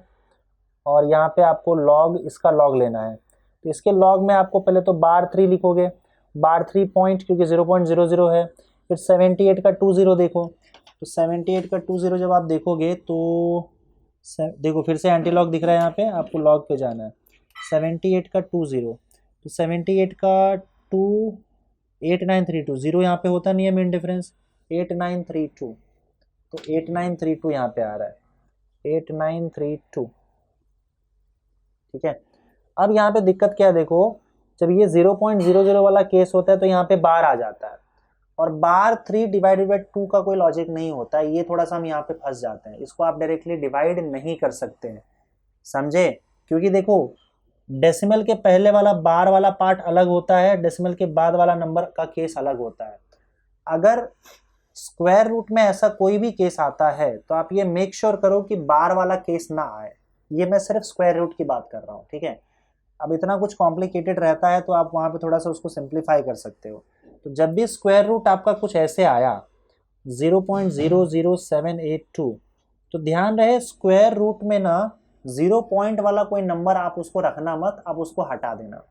S1: और यहाँ पे आपको लॉग इसका लॉग लेना है। तो इसके लॉग में आपको पहले तो बार 3 लिखोगे, बार 3 पॉइंट, क्योंकि 0.00 है। फिर 78 का 20 देखो, तो 78 का 20 जब आप देखोगे तो देखो फिर से एंटी लॉग दिख रहा है, यहाँ पे आपको लॉग पे जाना है। 78 का 20, तो 78 का 8932, 0 यहाँ पे होता नहीं है मीन डिफरेंस, 8932, तो 8932 यहाँ पे आ रहा है, 8932। ठीक है। अब यहाँ पे दिक्कत क्या है, देखो जब ये 0.00 वाला केस होता है तो यहाँ पे बार आ जाता है, और बार 3/2 का कोई लॉजिक नहीं होता है, ये थोड़ा सा हम यहाँ पे फंस जाते हैं, इसको आप डायरेक्टली डिवाइड नहीं कर सकते हैं, समझे? क्योंकि देखो डेसिमल के पहले वाला बार वाला पार्ट अलग होता है, डेसिमल के बाद वाला नंबर का केस अलग होता है। अगर स्क्वायर रूट में ऐसा कोई भी केस आता है तो आप ये मेक श्योर करो कि बार वाला केस ना आए। ये मैं सिर्फ स्क्वायर रूट की बात कर रहा हूँ, ठीक है। अब इतना कुछ कॉम्प्लिकेटेड रहता है तो आप वहाँ पे थोड़ा सा उसको सिंप्लीफाई कर सकते हो। तो जब भी स्क्वायर रूट आपका कुछ ऐसे आया 0.00782, तो ध्यान रहे स्क्वायर रूट में ना 0 पॉइंट वाला कोई नंबर आप उसको रखना मत, आप उसको हटा देना,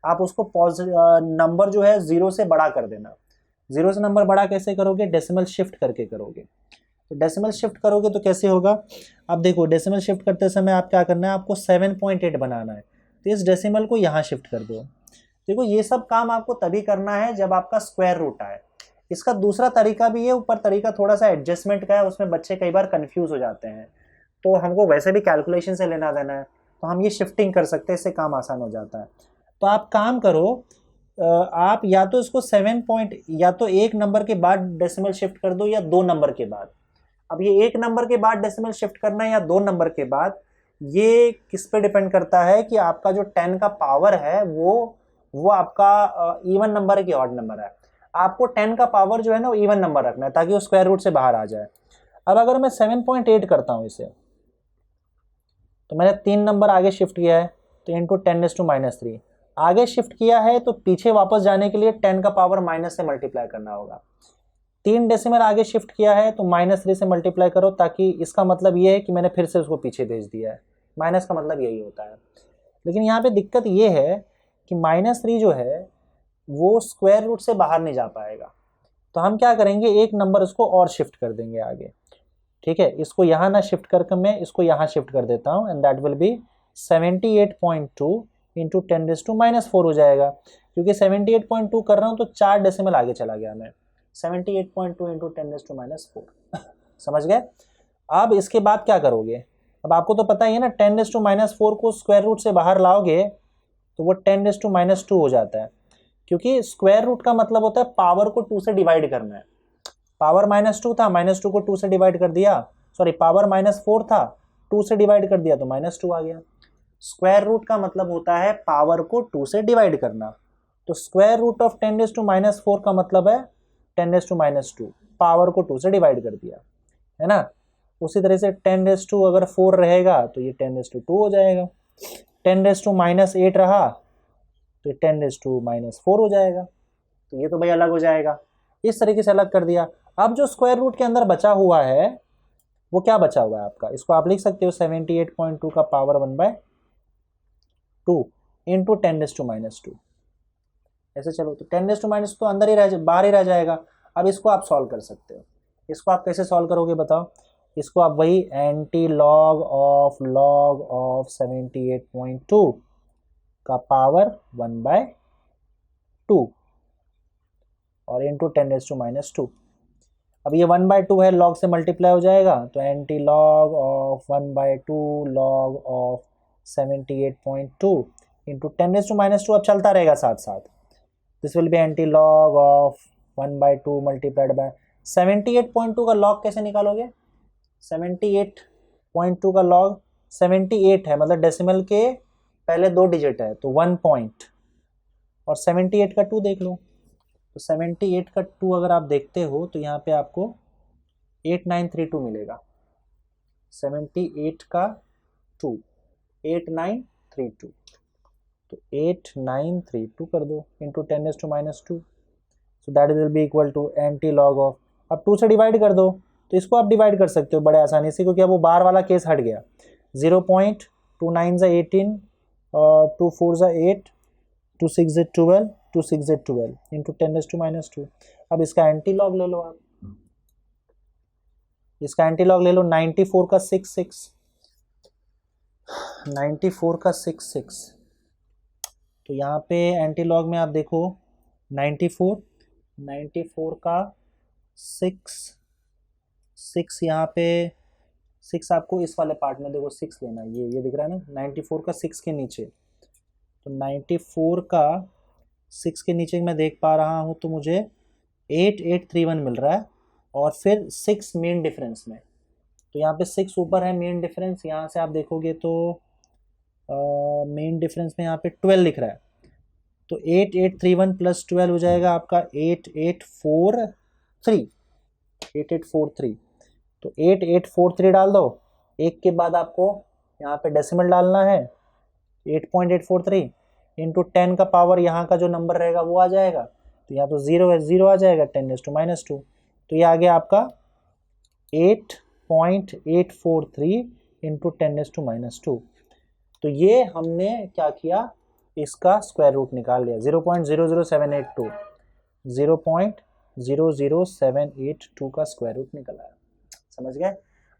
S1: आप उसको नंबर जो है 0 से बड़ा कर देना। 0 से नंबर बड़ा कैसे करोगे? डेसिमल शिफ्ट करके करोगे। तो डेसिमल शिफ्ट करोगे तो कैसे होगा? अब देखो डेसिमल शिफ्ट करते समय आप क्या करना है, आपको 7.8 बनाना है, तो इस डेसिमल को यहाँ शिफ्ट कर दो। देखो ये सब काम आपको तभी करना है जब आपका स्क्वायर रूट आए। इसका दूसरा तरीका भी है, ऊपर तरीका थोड़ा सा एडजस्टमेंट का है, उसमें बच्चे कई बार कंफ्यूज हो जाते हैं, तो हमको वैसे भी कैलकुलेशन से लेना देना है, तो हम ये शिफ्टिंग कर सकते हैं, इससे काम आसान हो जाता है। तो आप काम करो, आप या तो इसको 7 पॉइंट या तो एक नंबर के बाद डेसिमल शिफ्ट कर दो या 2 नंबर के बाद। अब ये 1 नंबर के बाद डेसिमल शिफ्ट करना है या 2 नंबर के बाद, ये किस पे डिपेंड करता है कि आपका जो 10 का पावर है वो आपका इवन नंबर है कि ऑड नंबर है। आपको 10 का पावर जो है ना वो इवन नंबर रखना है ताकि वो स्क्वायर रूट से बाहर आ जाए। अब अगर मैं 7.8 करता हूँ इसे, तो मैंने 3 नंबर आगे शिफ्ट किया है, तो इंटू 10⁻³ आगे शिफ्ट किया है, तो पीछे वापस जाने के लिए 10 का पावर माइनस से मल्टीप्लाई करना होगा। 3 डेसिमल आगे शिफ्ट किया है तो -3 से मल्टीप्लाई करो, ताकि इसका मतलब ये है कि मैंने फिर से उसको पीछे भेज दिया है। माइनस का मतलब यही होता है। लेकिन यहाँ पे दिक्कत ये है कि -3 जो है वो स्क्वायर रूट से बाहर नहीं जा पाएगा, तो हम क्या करेंगे, एक नंबर उसको और शिफ्ट कर देंगे आगे, ठीक है। इसको यहाँ ना शिफ्ट करके मैं इसको यहाँ शिफ्ट कर देता हूँ, and that will B 78.2 into 10⁻⁻4 हो जाएगा। क्योंकि 78.2 कर रहा हूँ तो 4 डेसिमल आगे चला गया मैं, 78.2 इंटू 10⁻⁴ समझ गए? अब इसके बाद क्या करोगे? अब आपको तो पता ही है ना, 10⁻⁴ को स्क्वायर रूट से बाहर लाओगे तो वो 10⁻² हो जाता है, क्योंकि स्क्वायर रूट का मतलब होता है पावर को 2 से डिवाइड करना है। पावर -2 था, -2 को 2 से डिवाइड कर दिया, सॉरी पावर -4 था, 2 से डिवाइड कर दिया तो -2 आ गया। स्क्वायर रूट का मतलब होता है पावर को 2 से डिवाइड करना, तो स्क्वायर रूट ऑफ 10⁻⁴ का मतलब है 10⁻², पावर को 2 से डिवाइड कर दिया, है ना। उसी तरह से 10⁻⁴ अगर 4 रहेगा तो ये 10⁻² हो जाएगा, 10⁻⁻8 रहा तो 10⁻⁻4 हो जाएगा, तो ये तो भाई अलग हो जाएगा। इस तरीके से अलग कर दिया। अब जो स्क्वायर रूट के अंदर बचा हुआ है वो क्या बचा हुआ है आपका, इसको आप लिख सकते हो 78.2 का पावर 1/2 इंटू 10⁻²। ऐसे चलो, तो 10⁻² तो अंदर ही बाहर ही रह जाएगा। अब इसको आप सॉल्व कर सकते हो। इसको आप कैसे सॉल्व करोगे बताओ? इसको आप वही एंटी लॉग ऑफ 78.2 का पावर 1/2 और इंटू 10⁻²। अब ये 1/2 है, लॉग से मल्टीप्लाई हो जाएगा, तो anti log of 1/2 log of 78.2 into 10⁻²। अब चलता रहेगा साथ साथ, this will be anti log of 1/2 multiplied by 78.2 का लॉग कैसे निकालोगे? 78.2 का लॉग 78 है, मतलब डेसिमल के पहले 2 डिजिट है तो 1 पॉइंट, और 78 का 2 देख लो, तो 78 का 2 अगर आप देखते हो तो यहाँ पे आपको 8932 मिलेगा। 78 का 2 8932, तो 8932 कर दो into 10⁻², so that will be equal to anti log of, अब 2 से डिवाइड कर दो, तो इसको आप डिवाइड कर सकते हो बड़े आसानी से, क्योंकि अब वो बार वाला केस हट गया। 0.29 18 और 2 4 8, 2 6 12, 2 6 12 इंटू 10⁻²। अब इसका एंटी लॉग ले लो, आप इसका एंटी लॉग ले लो, 94 का 66, 94 का 66, तो यहाँ पे एंटी लॉग में आप देखो 94 का 6 यहाँ पे 6 आपको इस वाले पार्ट में देखो 6 लेना है, ये दिख रहा है ना 94 का 6 के नीचे, तो 94 का 6 के नीचे मैं देख पा रहा हूँ तो मुझे 8831 मिल रहा है। और फिर 6 मेन डिफरेंस में, तो यहाँ पे 6 ऊपर है मेन डिफरेंस, यहाँ से आप देखोगे तो मेन डिफरेंस में यहाँ पे 12 लिख रहा है, तो 8831 प्लस 12 हो जाएगा आपका 8843। तो 8843 डाल दो, एक के बाद आपको यहाँ पे डेसिमल डालना है, 8.843 इंटू 10 का पावर यहाँ का जो नंबर रहेगा वो आ जाएगा, तो यहाँ तो 0 है, 0 आ जाएगा, 10⁻², तो ये आ गया आपका 8.843 इंटू 10⁻²। तो ये हमने क्या किया, इसका स्क्वायर रूट निकाल लिया, 0.00782, 0.00782 का स्क्वायर रूट निकल आया। समझ गए?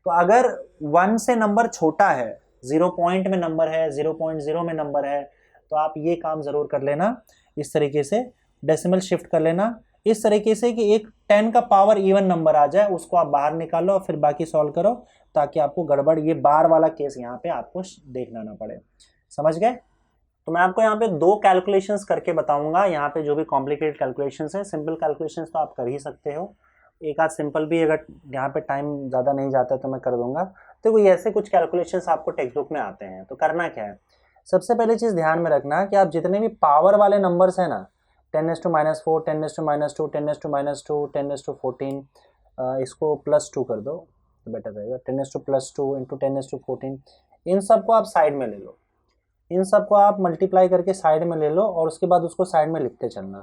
S1: तो अगर 1 से नंबर छोटा है, 0 पॉइंट में नंबर है, 0.0 में नंबर है, तो आप ये काम जरूर कर लेना, इस तरीके से डेसिमल शिफ्ट कर लेना, इस तरीके से कि एक 10 का पावर इवन नंबर आ जाए, उसको आप बाहर निकालो और फिर बाकी सॉल्व करो, ताकि आपको गड़बड़ ये बार वाला केस यहाँ पे आपको देखना ना पड़े। समझ गए? तो मैं आपको यहाँ पे 2 कैलकुलेशंस करके बताऊंगा, यहाँ पे जो भी कॉम्प्लिकेटेड कैलकुलेशंस है, सिंपल कैलकुलेशंस तो आप कर ही सकते हो, एक आध सिंपल भी अगर यहाँ पे टाइम ज़्यादा नहीं जाता है तो मैं कर दूंगा। तो कोई ऐसे कुछ कैलकुलेशंस आपको टेक्स्ट बुक में आते हैं। तो करना क्या है, सबसे पहले चीज़ ध्यान में रखना कि आप जितने भी पावर वाले नंबर्स हैं ना, 10⁻⁴, 10⁻², 10⁻², 10⁻14, इसको +2 कर दो तो बेटर रहेगा, 10⁻+2 इंटू 10⁻14, इन सबको आप साइड में ले लो, इन सबको आप मल्टीप्लाई करके साइड में ले लो और उसके बाद उसको साइड में लिखते चलना।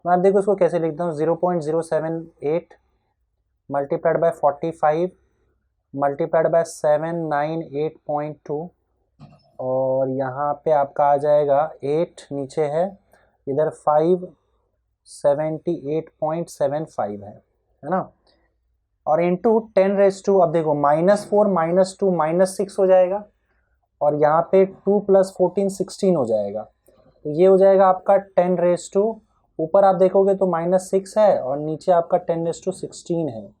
S1: मैं आप देखो इसको कैसे लिखता हूँ, 0.078 मल्टीप्लाइड बाय 45 मल्टीप्लाइड बाय 798.2 और यहाँ पे आपका आ जाएगा 8 नीचे है, इधर 5 78.75 है ना, और इंटू 10⁻², अब देखो -4 -2 -6 हो जाएगा, और यहाँ पे 2 + 14 16 हो जाएगा, तो ये हो जाएगा आपका 10⁻², ऊपर आप देखोगे तो -6 है और नीचे आपका 10⁻16 है।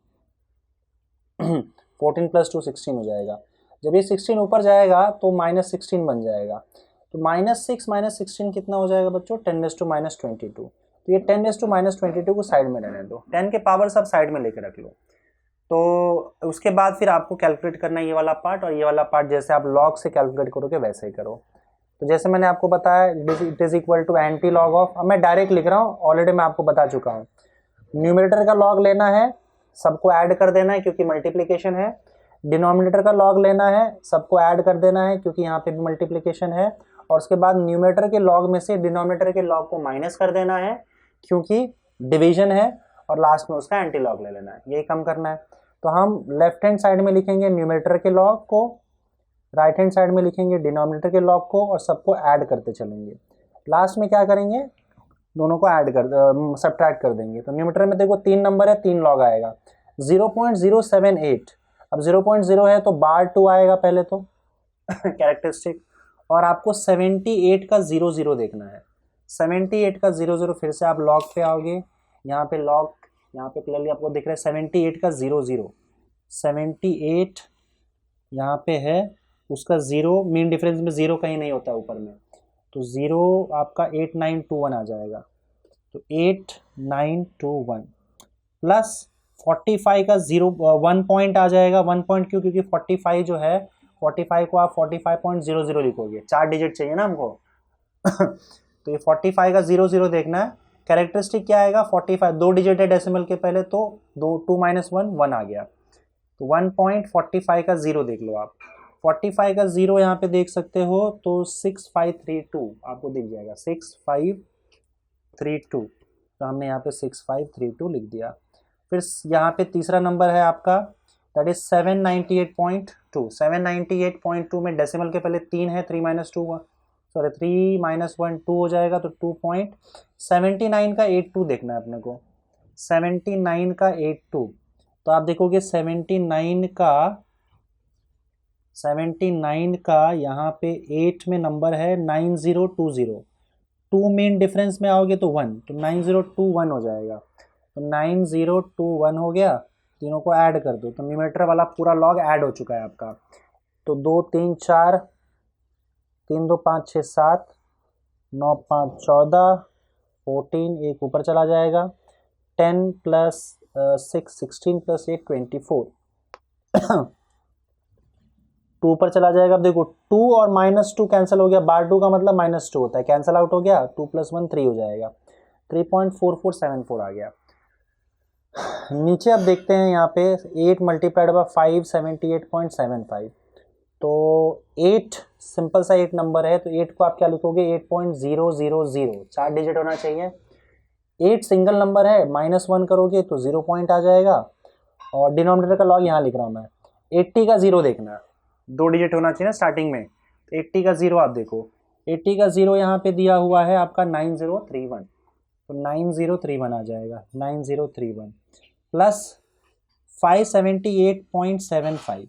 S1: 14 + 2 16 हो जाएगा, जब ये 16 ऊपर जाएगा तो -16 बन जाएगा, तो -6 -16 कितना हो जाएगा बच्चों, 10⁻22। तो ये 10⁻22 को साइड में रहने दो, 10 के पावर सब साइड में लेके रख लो। तो उसके बाद फिर आपको कैलकुलेट करना है ये वाला पार्ट, और ये वाला पार्ट जैसे आप लॉग से कैलकुलेट करोगे वैसे ही करो। तो जैसे मैंने आपको बताया it is equal to anti log of, अब मैं डायरेक्ट लिख रहा हूँ, ऑलरेडी मैं आपको बता चुका हूँ, न्यूमरेटर का लॉग लेना है, सबको ऐड कर देना है क्योंकि मल्टीप्लिकेशन है, डिनोमिनेटर का लॉग लेना है, सबको ऐड कर देना है क्योंकि यहाँ पे भी मल्टीप्लिकेशन है, और उसके बाद न्यूमरेटर के लॉग में से डिनोमिनेटर के लॉग को माइनस कर देना है क्योंकि डिवीजन है, और लास्ट में उसका एंटी लॉग ले लेना है, यही काम करना है। तो हम लेफ्ट हैंड साइड में लिखेंगे न्यूमरेटर के लॉग को, राइट हैंड साइड में लिखेंगे डिनोमिनेटर के लॉग को, और सबको ऐड करते चलेंगे, लास्ट में क्या करेंगे, दोनों को ऐड कर सब्ट्रैक्ट कर देंगे। तो न्यूमरेटर में देखो 3 नंबर है, 3 लॉग आएगा, 0.078, अब 0.0 है तो बार 2 आएगा पहले तो कैरेक्टरिस्टिक, और आपको 78 का 00 देखना है, 78 का 00, फिर से आप लॉग पे आओगे, यहाँ पे लॉग, यहाँ पे क्लियरली आपको दिख रहा है 78 का 00, 78 यहाँ पे है, उसका 0 मीन डिफरेंस में 0 कहीं नहीं होता ऊपर में, तो 0 आपका 8921 आ जाएगा, तो 8921 प्लस 45 का 1 पॉइंट आ जाएगा, 1 पॉइंट क्यों, क्योंकि 45 जो है 45 को आप 45.00 लिखोगे, 4 डिजिट चाहिए ना हमको तो ये 45 का 00 देखना है। कैरेक्टरिस्टिक क्या आएगा, 45 2 डिजिट है डेसिमल के पहले, तो 2 - 1 आ गया, तो 1.45 का 0 देख लो आप, 45 का 0 यहाँ पे देख सकते हो, तो 6532 आपको दिख जाएगा, 6532, तो हमने यहाँ पे 6532 लिख दिया। फिर यहाँ पे तीसरा नंबर है आपका, दैट इज 798.2, 798.2 में डेसिमल के पहले 3 है, 3 - 2 सॉरी 3 - 1 2 हो जाएगा, तो 2.79 का 82 देखना है अपने को, 79 का 82, तो आप देखोगे 79 का यहाँ पे 8 में नंबर है 9020, 2 मेन डिफरेंस में आओगे तो 1, तो 9021 हो जाएगा, तो 9021 हो गया, तीनों को ऐड कर दो, तो न्यूमरेटर वाला पूरा लॉग ऐड हो चुका है आपका। तो 2 3 4, 3 2 5 6 7, 9 5 14, 14, एक ऊपर चला जाएगा, 10 प्लस 6 16 प्लस 8 24, 2 ऊपर चला जाएगा। अब देखो 2 और -2 कैंसिल हो गया, बार 2 का मतलब -2 होता है, कैंसिल आउट हो गया, 2 + 1 3 हो जाएगा, 3.4474 आ गया। नीचे अब देखते हैं यहाँ पे 8 मल्टीप्लाइड बाय 5 78.75। तो 8 सिंपल सा 8 नंबर है, तो 8 को आप क्या लिखोगे, 8.000, 4 डिजिट होना चाहिए। 8 सिंगल नंबर है, -1 करोगे तो 0 पॉइंट आ जाएगा, और डिनोमिनेटर का लॉग यहाँ लिख रहा हूँ मैं। 80 का 0 देखना, 2 डिजिट होना चाहिए ना स्टार्टिंग में, तो 80 का 0 आप देखो, 80 का 0 यहाँ पे दिया हुआ है आपका 9031, तो 9031 आ जाएगा, 9031 प्लस 578.75,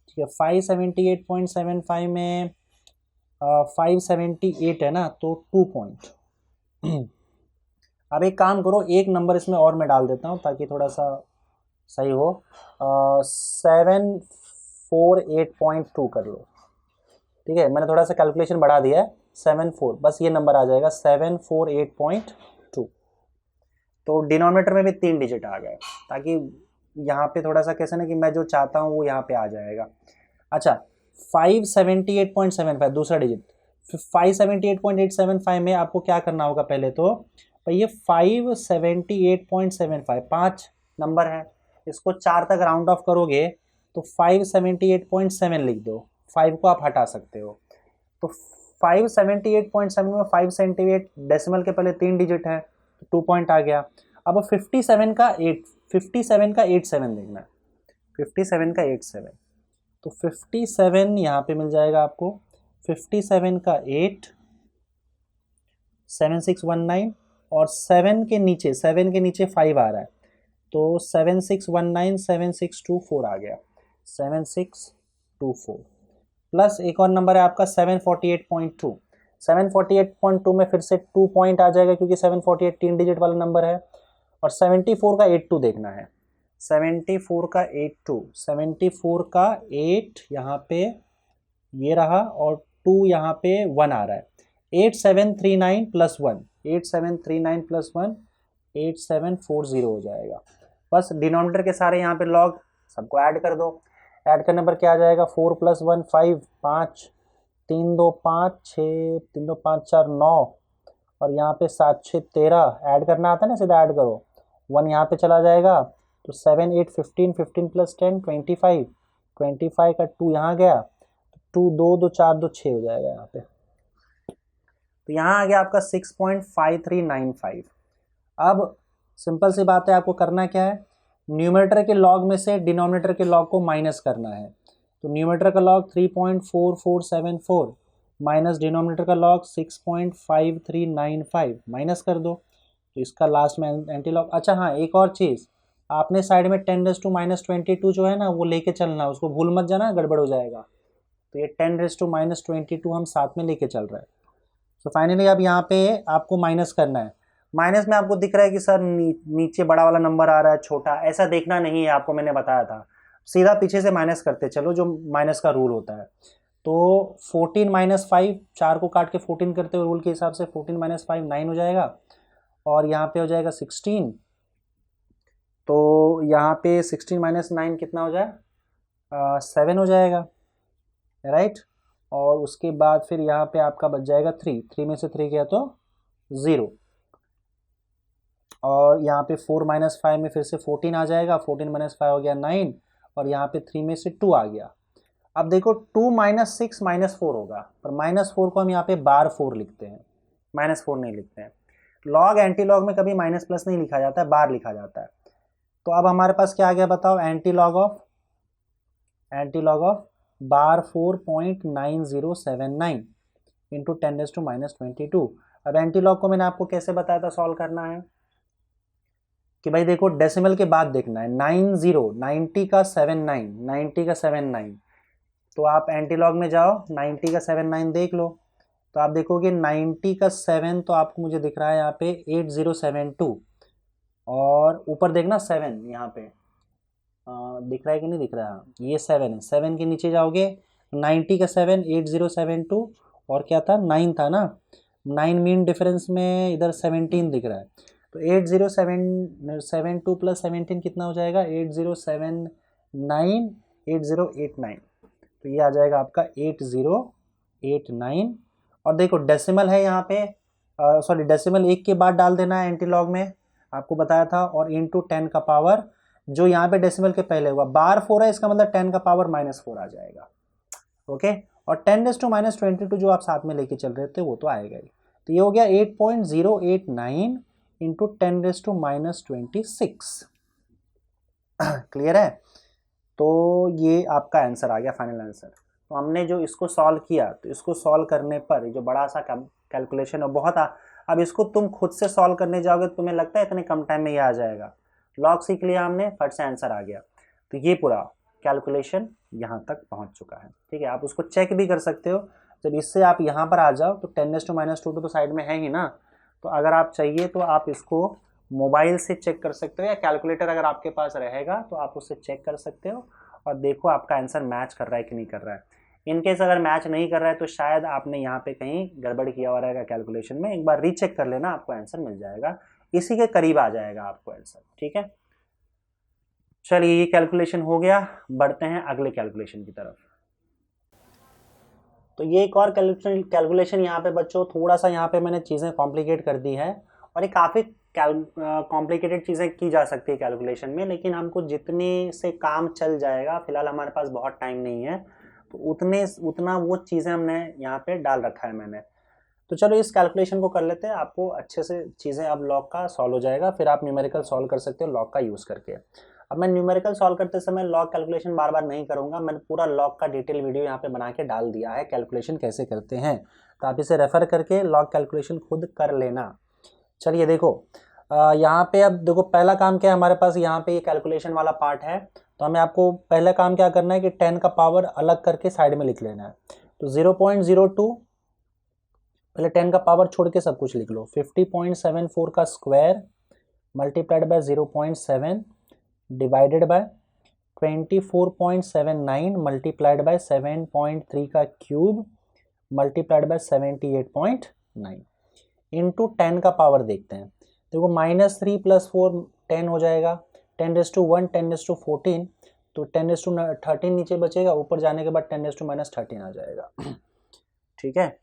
S1: ठीक है। 578.75 में 578 है ना, तो 2 पॉइंट। अब एक काम करो, एक नंबर इसमें और मैं डाल देता हूँ ताकि थोड़ा सा सही हो, 748.2 कर लो, ठीक है। मैंने थोड़ा सा कैलकुलेशन बढ़ा दिया है, 74, बस ये नंबर आ जाएगा 748.2। तो डिनोमिनेटर में भी 3 डिजिट आ गए, ताकि यहाँ पे थोड़ा सा कैसे ना कि मैं जो चाहता हूँ वो यहाँ पे आ जाएगा। अच्छा, 578.75 दूसरा डिजिट, 578.875 में आपको क्या करना होगा, पहले तो भाई ये 578.75 5 नंबर है, इसको 4 तक राउंड ऑफ करोगे तो 578.7 लिख दो, 5 को आप हटा सकते हो। तो 578.7 में 578 डेसिमल के पहले 3 डिजिट है, तो 2 पॉइंट आ गया। अब 57 का 87 देखना है, 57 का 87, तो 57 यहाँ पे मिल जाएगा आपको, 57 का 8 7619, और 7 के नीचे 5 आ रहा है, तो 7619 7624 आ गया, 7624 प्लस एक और नंबर है आपका 748.2। 748.2 में फिर से 2 पॉइंट आ जाएगा क्योंकि 748 3 डिजिट वाला नंबर है, और 74 का 82 देखना है, 74 का 82, 74 का 8 यहाँ पे ये रहा, और 2 यहाँ पे 1 आ रहा है, 8739 प्लस 1, 8739 प्लस 1 8740 हो जाएगा। बस डिनोमिनेटर के सारे यहाँ पे लॉग सबको ऐड कर दो, ऐड करने पर क्या आ जाएगा, 4 + 1 5, 5 3 2 5 6 3 2 5 4 9, और यहाँ पे 7 6 13, ऐड करना आता है ना, सीधा ऐड करो, 1 यहाँ पे चला जाएगा, तो 7 8 15, 15 + 10 25, 25 का 2 यहाँ गया, 2 2 2 4 2 6 हो जाएगा यहाँ पे, तो यहाँ आ गया आपका 6.5395। अब सिंपल सी बात है, आपको करना क्या है, न्यूमरेटर के लॉग में से डिनोमिनेटर के लॉग को माइनस करना है। तो न्यूमरेटर का लॉग 3.4474 माइनस डिनोमिनेटर का लॉग 6.5395 माइनस कर दो, तो इसका लास्ट में एंटी लॉग। अच्छा हाँ, एक और चीज़, आपने साइड में 10⁻22 जो है ना वो लेके चलना, उसको भूल मत जाना, गड़बड़ हो जाएगा। तो ये 10⁻22 हम साथ में लेके चल रहे हैं। तो फाइनली अब यहाँ पे आपको माइनस करना है। माइनस में आपको दिख रहा है कि सर नीचे बड़ा वाला नंबर आ रहा है, छोटा, ऐसा देखना नहीं है, आपको मैंने बताया था, सीधा पीछे से माइनस करते चलो, जो माइनस का रूल होता है। तो 14 - 5, 4 को काट के 14 करते हुए रूल के हिसाब से 14 - 5 9 हो जाएगा, और यहाँ पे हो जाएगा 16, तो यहाँ पे 16 - 9 कितना हो जाए, 7 हो जाएगा, राइट। और उसके बाद फिर यहाँ पे आपका बच जाएगा 3, 3 में से 3 गया तो 0, और यहाँ पे 4 - 5 में फिर से 14 आ जाएगा, 14 - 5 हो गया 9, और यहाँ पे 3 में से 2 आ गया। अब देखो 2 - 6 -4 होगा, पर -4 को हम यहाँ पे बार 4 लिखते हैं, -4 नहीं लिखते हैं। लॉग एंटी लॉग में कभी माइनस प्लस नहीं लिखा जाता है, बार लिखा जाता है। तो अब हमारे पास क्या आ गया बताओ, anti log of bar 4.9079 into 10⁻22। अब एंटी लॉग को मैंने आपको कैसे बताया था सॉल्व करना है, कि भाई देखो डेसिमल के बाद देखना है, 90 का 79, 90 का 79, तो आप एंटी लॉग में जाओ, 90 का 79 देख लो, तो आप देखोगे 90 का 7 तो आपको मुझे दिख रहा है यहाँ पे 8072, और ऊपर देखना 7 यहाँ पे, दिख रहा है कि नहीं दिख रहा है, ये 7 है, 7 के नीचे जाओगे 90 का 7 8072 और क्या था 9 था ना, 9 मीन डिफरेंस में इधर 17 दिख रहा है, तो 8072 प्लस 17 कितना हो जाएगा 8079 8089, तो ये आ जाएगा आपका 8089। और देखो डेसिमल है यहाँ पे, सॉरी डेसिमल 1 के बाद डाल देना है एंटीलॉग में, आपको बताया था, और इंटू 10 का पावर जो यहाँ पे डेसिमल के पहले हुआ बार 4 है, इसका मतलब 10 का पावर -4 आ जाएगा। ओके, और 10⁻22 जो आप साथ में लेके चल रहे थे वो तो आएगा ही, तो ये हो गया 8.089 इंटू 10⁻26। क्लियर है, तो ये आपका आंसर आ गया, फाइनल आंसर। तो हमने जो इसको सॉल्व किया, तो इसको सॉल्व करने पर जो बड़ा सा कैलकुलेशन है बहुत अब इसको तुम खुद से सॉल्व करने जाओगे तो तुम्हें लगता है इतने कम टाइम में ये आ जाएगा, लॉग सीख लिया हमने, फट से आंसर आ गया। तो ये पूरा कैलकुलेशन यहाँ तक पहुँच चुका है, ठीक है। आप उसको चेक भी कर सकते हो, जब इससे आप यहाँ पर आ जाओ तो 10⁻² तो साइड में है ही ना, तो अगर आप चाहिए तो आप इसको मोबाइल से चेक कर सकते हो, या कैलकुलेटर अगर आपके पास रहेगा तो आप उससे चेक कर सकते हो और देखो आपका आंसर मैच कर रहा है कि नहीं कर रहा है। इनकेस अगर मैच नहीं कर रहा है तो शायद आपने यहाँ पे कहीं गड़बड़ किया हुआ रहेगा कैलकुलेशन में, एक बार रीचेक कर लेना, आपको आंसर मिल जाएगा, इसी के करीब आ जाएगा आपको आंसर, ठीक है। चलिए ये कैलकुलेशन हो गया, बढ़ते हैं अगले कैलकुलेशन की तरफ। तो ये एक और कैलकुलेशन यहाँ पे बच्चों, थोड़ा सा यहाँ पे मैंने चीज़ें कॉम्प्लिकेट कर दी है, और ये काफ़ी कॉम्प्लिकेटेड चीज़ें की जा सकती है कैलकुलेशन में, लेकिन हमको जितने से काम चल जाएगा, फिलहाल हमारे पास बहुत टाइम नहीं है, तो उतना वो चीज़ें हमने यहाँ पे डाल रखा है मैंने। तो चलो इस कैलकुलेशन को कर लेते हैं, आपको अच्छे से चीज़ें अब लॉग का सॉल्व हो जाएगा, फिर आप न्यूमेरिकल सॉल्व कर सकते हो लॉग का यूज़ करके। अब मैं न्यूमेरिकल सॉल्व करते समय लॉग कैलकुलेशन बार बार नहीं करूँगा, मैंने पूरा लॉग का डिटेल वीडियो यहाँ पे बना के डाल दिया है, कैलकुलेशन कैसे करते हैं, तो आप इसे रेफ़र करके लॉग कैलकुलेशन खुद कर लेना। चलिए देखो यहाँ पे अब देखो पहला काम क्या है हमारे पास, यहाँ पे ये कैलकुलेशन वाला पार्ट है, तो हमें आपको पहला काम क्या करना है कि 10 का पावर अलग करके साइड में लिख लेना है। तो 0.02 पहले 10 का पावर छोड़ के सब कुछ लिख लो, 50.74 का square multiplied by 0.7 divided by 24.79 multiplied by 7.3 का क्यूब मल्टीप्लाइड बाय 78.9 इंटू 10 का पावर देखते हैं। देखो -3 + 4 10 हो जाएगा, 10⁻1 10⁻14, तो 10⁻13 नीचे बचेगा, ऊपर जाने के बाद 10⁻−13 आ जाएगा, ठीक है।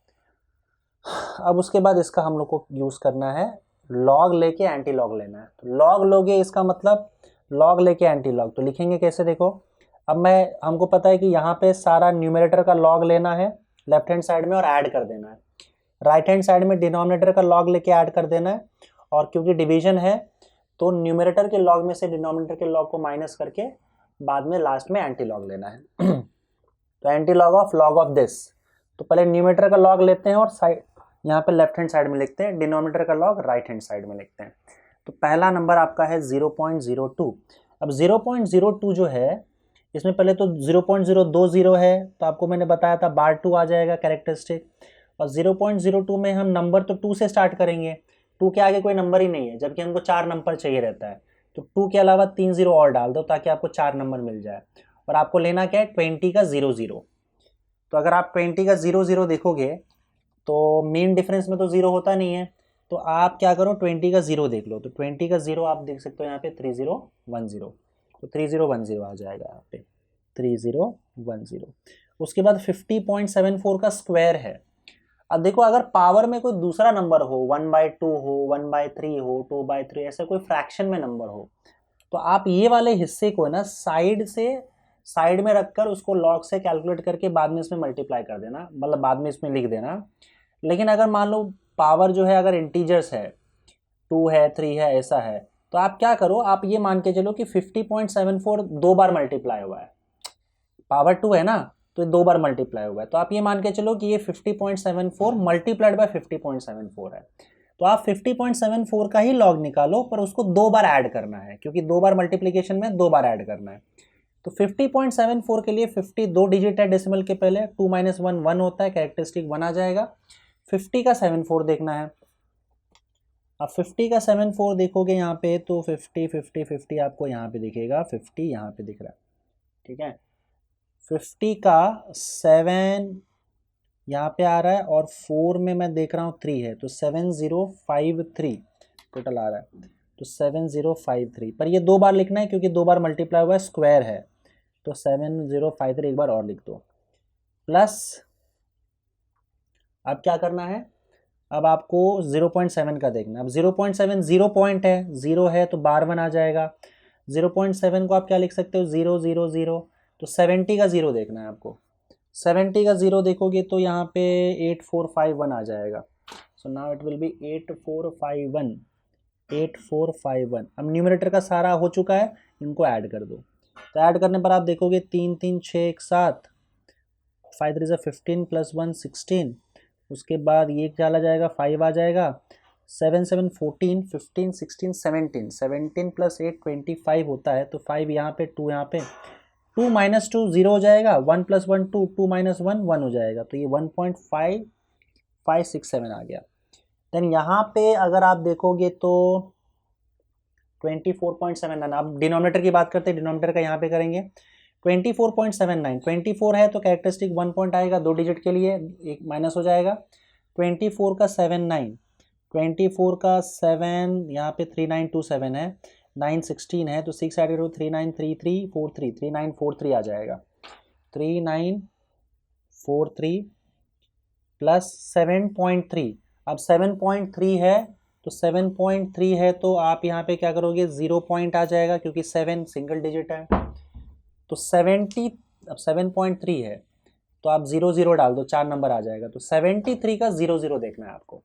S1: अब उसके बाद इसका हम लोग को यूज़ करना है, लॉग लेके एंटी लॉग लेना है। तो लॉग लोगे इसका मतलब लॉग लेके एंटी लॉग, तो लिखेंगे कैसे देखो, अब हमको पता है कि यहाँ पे सारा न्यूमरेटर का लॉग लेना है लेफ्ट हैंड साइड में और ऐड कर देना है, राइट हैंड साइड में डिनोमिनेटर का लॉग लेके ऐड कर देना है, और क्योंकि डिवीजन है तो न्यूमरेटर के लॉग में से डिनोमिनेटर के लॉग को माइनस करके बाद में लास्ट में एंटी लॉग लेना है। तो एंटी लॉग ऑफ दिस, तो पहले न्यूमरेटर का लॉग लेते हैं और साइड यहाँ पे लेफ्ट हैंड साइड में लिखते हैं, डिनोमिनेटर का लॉग राइट हैंड साइड में लिखते हैं। तो पहला नंबर आपका है 0.02। अब 0.02 जो है इसमें पहले तो 0.020 है, तो आपको मैंने बताया था बार 2 आ जाएगा कैरेक्टरिस्टिक, और 0.02 में हम नंबर तो 2 से स्टार्ट करेंगे, 2 के आगे कोई नंबर ही नहीं है, जबकि हमको 4 नंबर चाहिए रहता है, तो 2 के अलावा 3 0 और डाल दो ताकि आपको 4 नंबर मिल जाए, और आपको लेना क्या है 20 का 00। तो अगर आप 20 का 00 देखोगे तो मेन डिफरेंस में तो 0 होता नहीं है, तो आप क्या करो 20 का 0 देख लो, तो 20 का 0 आप देख सकते हो यहाँ पे 3010, तो 3010 आ जाएगा यहाँ पे 3010। उसके बाद 50.74 का स्क्वायर है। अब देखो अगर पावर में कोई दूसरा नंबर हो, 1/2 हो, 1/3 हो, 2/3, ऐसा कोई फ्रैक्शन में नंबर हो, तो आप ये वाले हिस्से को ना साइड में रखकर उसको लॉग से कैलकुलेट करके बाद में इसमें मल्टीप्लाई कर देना, मतलब बाद में इसमें लिख देना। लेकिन अगर मान लो पावर जो है अगर इंटीजर्स है, 2 है 3 है ऐसा है, तो आप क्या करो, आप ये मान के चलो कि 50.74 2 बार मल्टीप्लाई हुआ है, पावर 2 है ना, तो 2 बार मल्टीप्लाई हुआ है, तो आप ये मान के चलो कि ये 50.74 मल्टीप्लाइड बाय 50.74 है, तो आप 50.74 का ही लॉग निकालो, पर उसको 2 बार ऐड करना है, क्योंकि 2 बार मल्टीप्लिकेशन में 2 बार ऐड करना है। तो 50.74 के लिए 50 2 डिजिट है डेसिमल के पहले, 2 - 1 1 होता है, कैरेक्टरिस्टिक 1 आ जाएगा। 50 का 74 देखना है, अब 50 का 7 4 देखोगे यहाँ पे तो 50 50 50 आपको यहाँ पे दिखेगा, 50 यहाँ पे दिख रहा है, ठीक है। 50 का 7 यहाँ पे आ रहा है और 4 में मैं देख रहा हूँ 3 है, तो 7053 टोटल आ रहा है, तो 7053। पर ये 2 बार लिखना है क्योंकि 2 बार मल्टीप्लाई हुआ है, स्क्वायर है, तो 7053 एक बार और लिख दो। प्लस अब क्या करना है, अब आपको 0.7 का देखना है। अब 0.7 0 पॉइंट है, 0 है तो बार 1 आ जाएगा। 0.7 को आप क्या लिख सकते हो, 0 0 0, तो 70 का 0 देखना है आपको। 70 का 0 देखोगे तो यहाँ पे 8451 आ जाएगा। So now it will be 8451, 8451। अब न्यूमरेटर का सारा हो चुका है, इनको ऐड कर दो। तो ऐड करने पर आप देखोगे 3 3 6 1 7, 5 3 15 प्लस 1 16, उसके बाद ये चला जाएगा 5 आ जाएगा, 7 7 14 15 16 17, 17 प्लस 8 25 होता है, तो 5 यहाँ पे 2 यहाँ पे, 2 माइनस 2 0 हो जाएगा, 1 प्लस 1 2, 2 माइनस 1 1 हो जाएगा, तो ये 1.5567 आ गया। देन यहाँ पे अगर आप देखोगे तो 24.79, अब डिनोमिनेटर की बात करते हैं, डिनोमिनेटर का यहाँ पे करेंगे 24.79, 24 है तो कैरेक्टरिस्टिक 1 पॉइंट आएगा 2 डिजिट के लिए, एक माइनस हो जाएगा। 24 का 79, 24 का 7 यहाँ पे 3927 है, 9 16 है, तो 6 एडेड हो 393343, 3943 आ जाएगा, 3943 प्लस 7.3। अब 7.3 है तो 7.3 है तो आप यहाँ पे क्या करोगे, 0 पॉइंट आ जाएगा क्योंकि 7 सिंगल डिजिट है, तो 70। अब 7.3 है तो आप 0 0 डाल दो, 4 नंबर आ जाएगा, तो 73 का 0 0 देखना है आपको,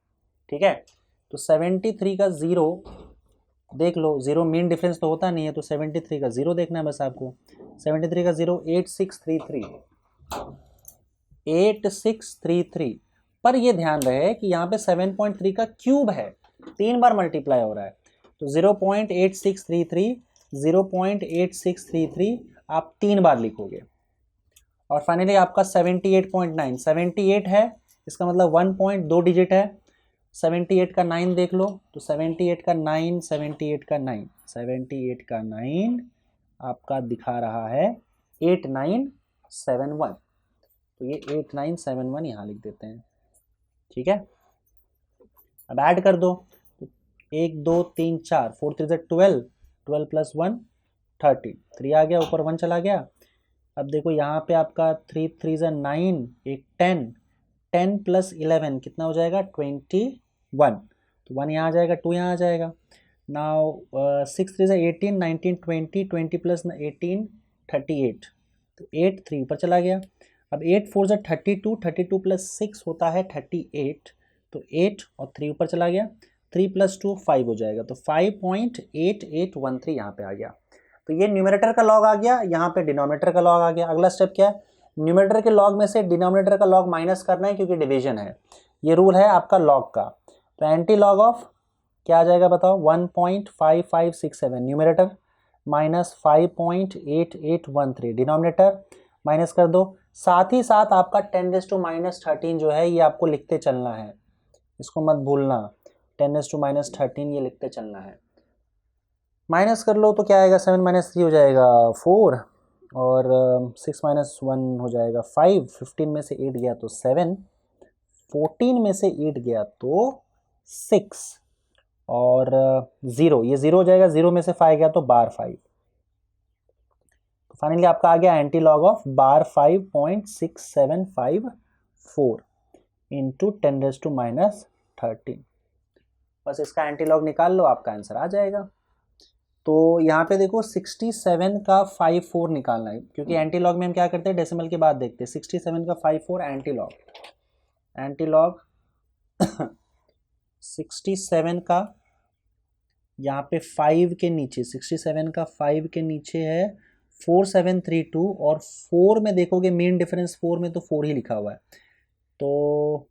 S1: ठीक है। तो 73 का 0 देख लो, 0 मीन डिफरेंस तो होता नहीं है, तो 73 का 0 देखना है बस आपको। 73 का 0 8633, 8633। पर ये ध्यान रहे कि यहाँ पे 7.3 का क्यूब है, 3 बार मल्टीप्लाई हो रहा है, तो 0.8633, 0.8633 आप 3 बार लिखोगे। और फाइनली आपका 78.9, 78 है, इसका मतलब 1.2 डिजिट है, 78 का 9 देख लो, तो 78 का 9, 78 का 9, 78 का 9 आपका दिखा रहा है 8971, तो ये 8971 यहाँ लिख देते हैं, ठीक है। अब ऐड कर दो, तो 1 2 3 4, 4 3 12, 12 प्लस 1 30, 3 आ गया, ऊपर 1 चला गया। अब देखो यहाँ पे आपका 3 3 9, एक 10, 10 प्लस 11 कितना हो जाएगा, 21, तो 1 यहाँ आ जाएगा, 2 यहाँ आ जाएगा। नाउ 6 3 18, 19 20, 20 प्लस 18 38, तो 8 3 ऊपर चला गया। अब 8 4 32, 32 प्लस 6 होता है 38, तो 8 और 3 ऊपर चला गया, 3 प्लस 2 5 हो जाएगा, तो 5.8813 यहाँ पे आ गया। तो ये न्यूमरेटर का लॉग आ गया, यहाँ पे डिनोमिनेटर का लॉग आ गया। अगला स्टेप क्या है, न्यूमरेटर के लॉग में से डिनोमिनेटर का लॉग माइनस करना है क्योंकि डिवीजन है, ये रूल है आपका लॉग का। तो एंटी लॉग ऑफ क्या आ जाएगा बताओ, 1.5567 न्यूमरेटर माइनस 5.8813 डिनोमिनेटर, माइनस कर दो। साथ ही साथ आपका 10⁻⁻13 जो है ये आपको लिखते चलना है, इसको मत भूलना, 10⁻⁻13 ये लिखते चलना है। माइनस कर लो तो क्या आएगा, 7 - 3 हो जाएगा 4, और 6 - 1 हो जाएगा 5, 15 में से 8 गया तो 7, 14 में से 8 गया तो 6, और 0, ये 0 हो जाएगा, 0 में से 5 गया तो बार 5। तो फाइनली आपका आ गया anti log of bar 5.6754 into 10⁻⁻13। बस इसका एंटी लॉग निकाल लो, आपका आंसर आ जाएगा। तो यहाँ पे देखो 67 का 54 निकालना है, क्योंकि एंटी लॉग में हम क्या करते हैं, डेसिमल के बाद देखते हैं। 67 का 54 एंटी लॉग, एंटी लॉग 67 का यहाँ पे 5 के नीचे, 67 का 5 के नीचे है 4732, और 4 में देखोगे मेन डिफरेंस 4 में तो 4 ही लिखा हुआ है, तो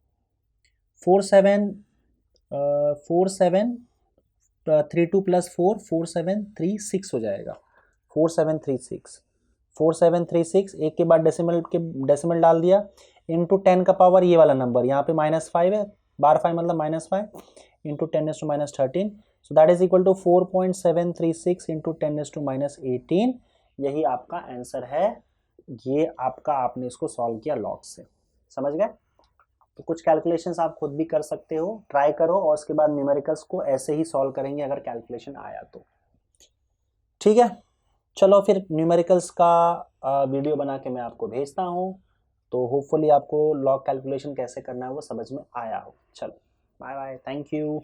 S1: 4732 प्लस 4 4736 हो जाएगा, 4736, 4736 एक के बाद डेसिमल डाल दिया, इंटू 10 का पावर ये वाला नंबर, यहाँ पे -5 है बार 5 मतलब -5 into 10⁻13, so that is equal to 4.736 into 10⁻18। यही आपका आंसर है। ये आपका, आपने इसको सॉल्व किया लॉग से, समझ गए। तो कुछ कैलकुलेशंस आप खुद भी कर सकते हो, ट्राई करो, और उसके बाद न्यूमेरिकल्स को ऐसे ही सॉल्व करेंगे अगर कैलकुलेशन आया तो। ठीक है, चलो फिर न्यूमेरिकल्स का वीडियो बना के मैं आपको भेजता हूँ, तो होपफुली आपको लॉग कैलकुलेशन कैसे करना है वो समझ में आया हो। चलो बाय बाय, थैंक यू।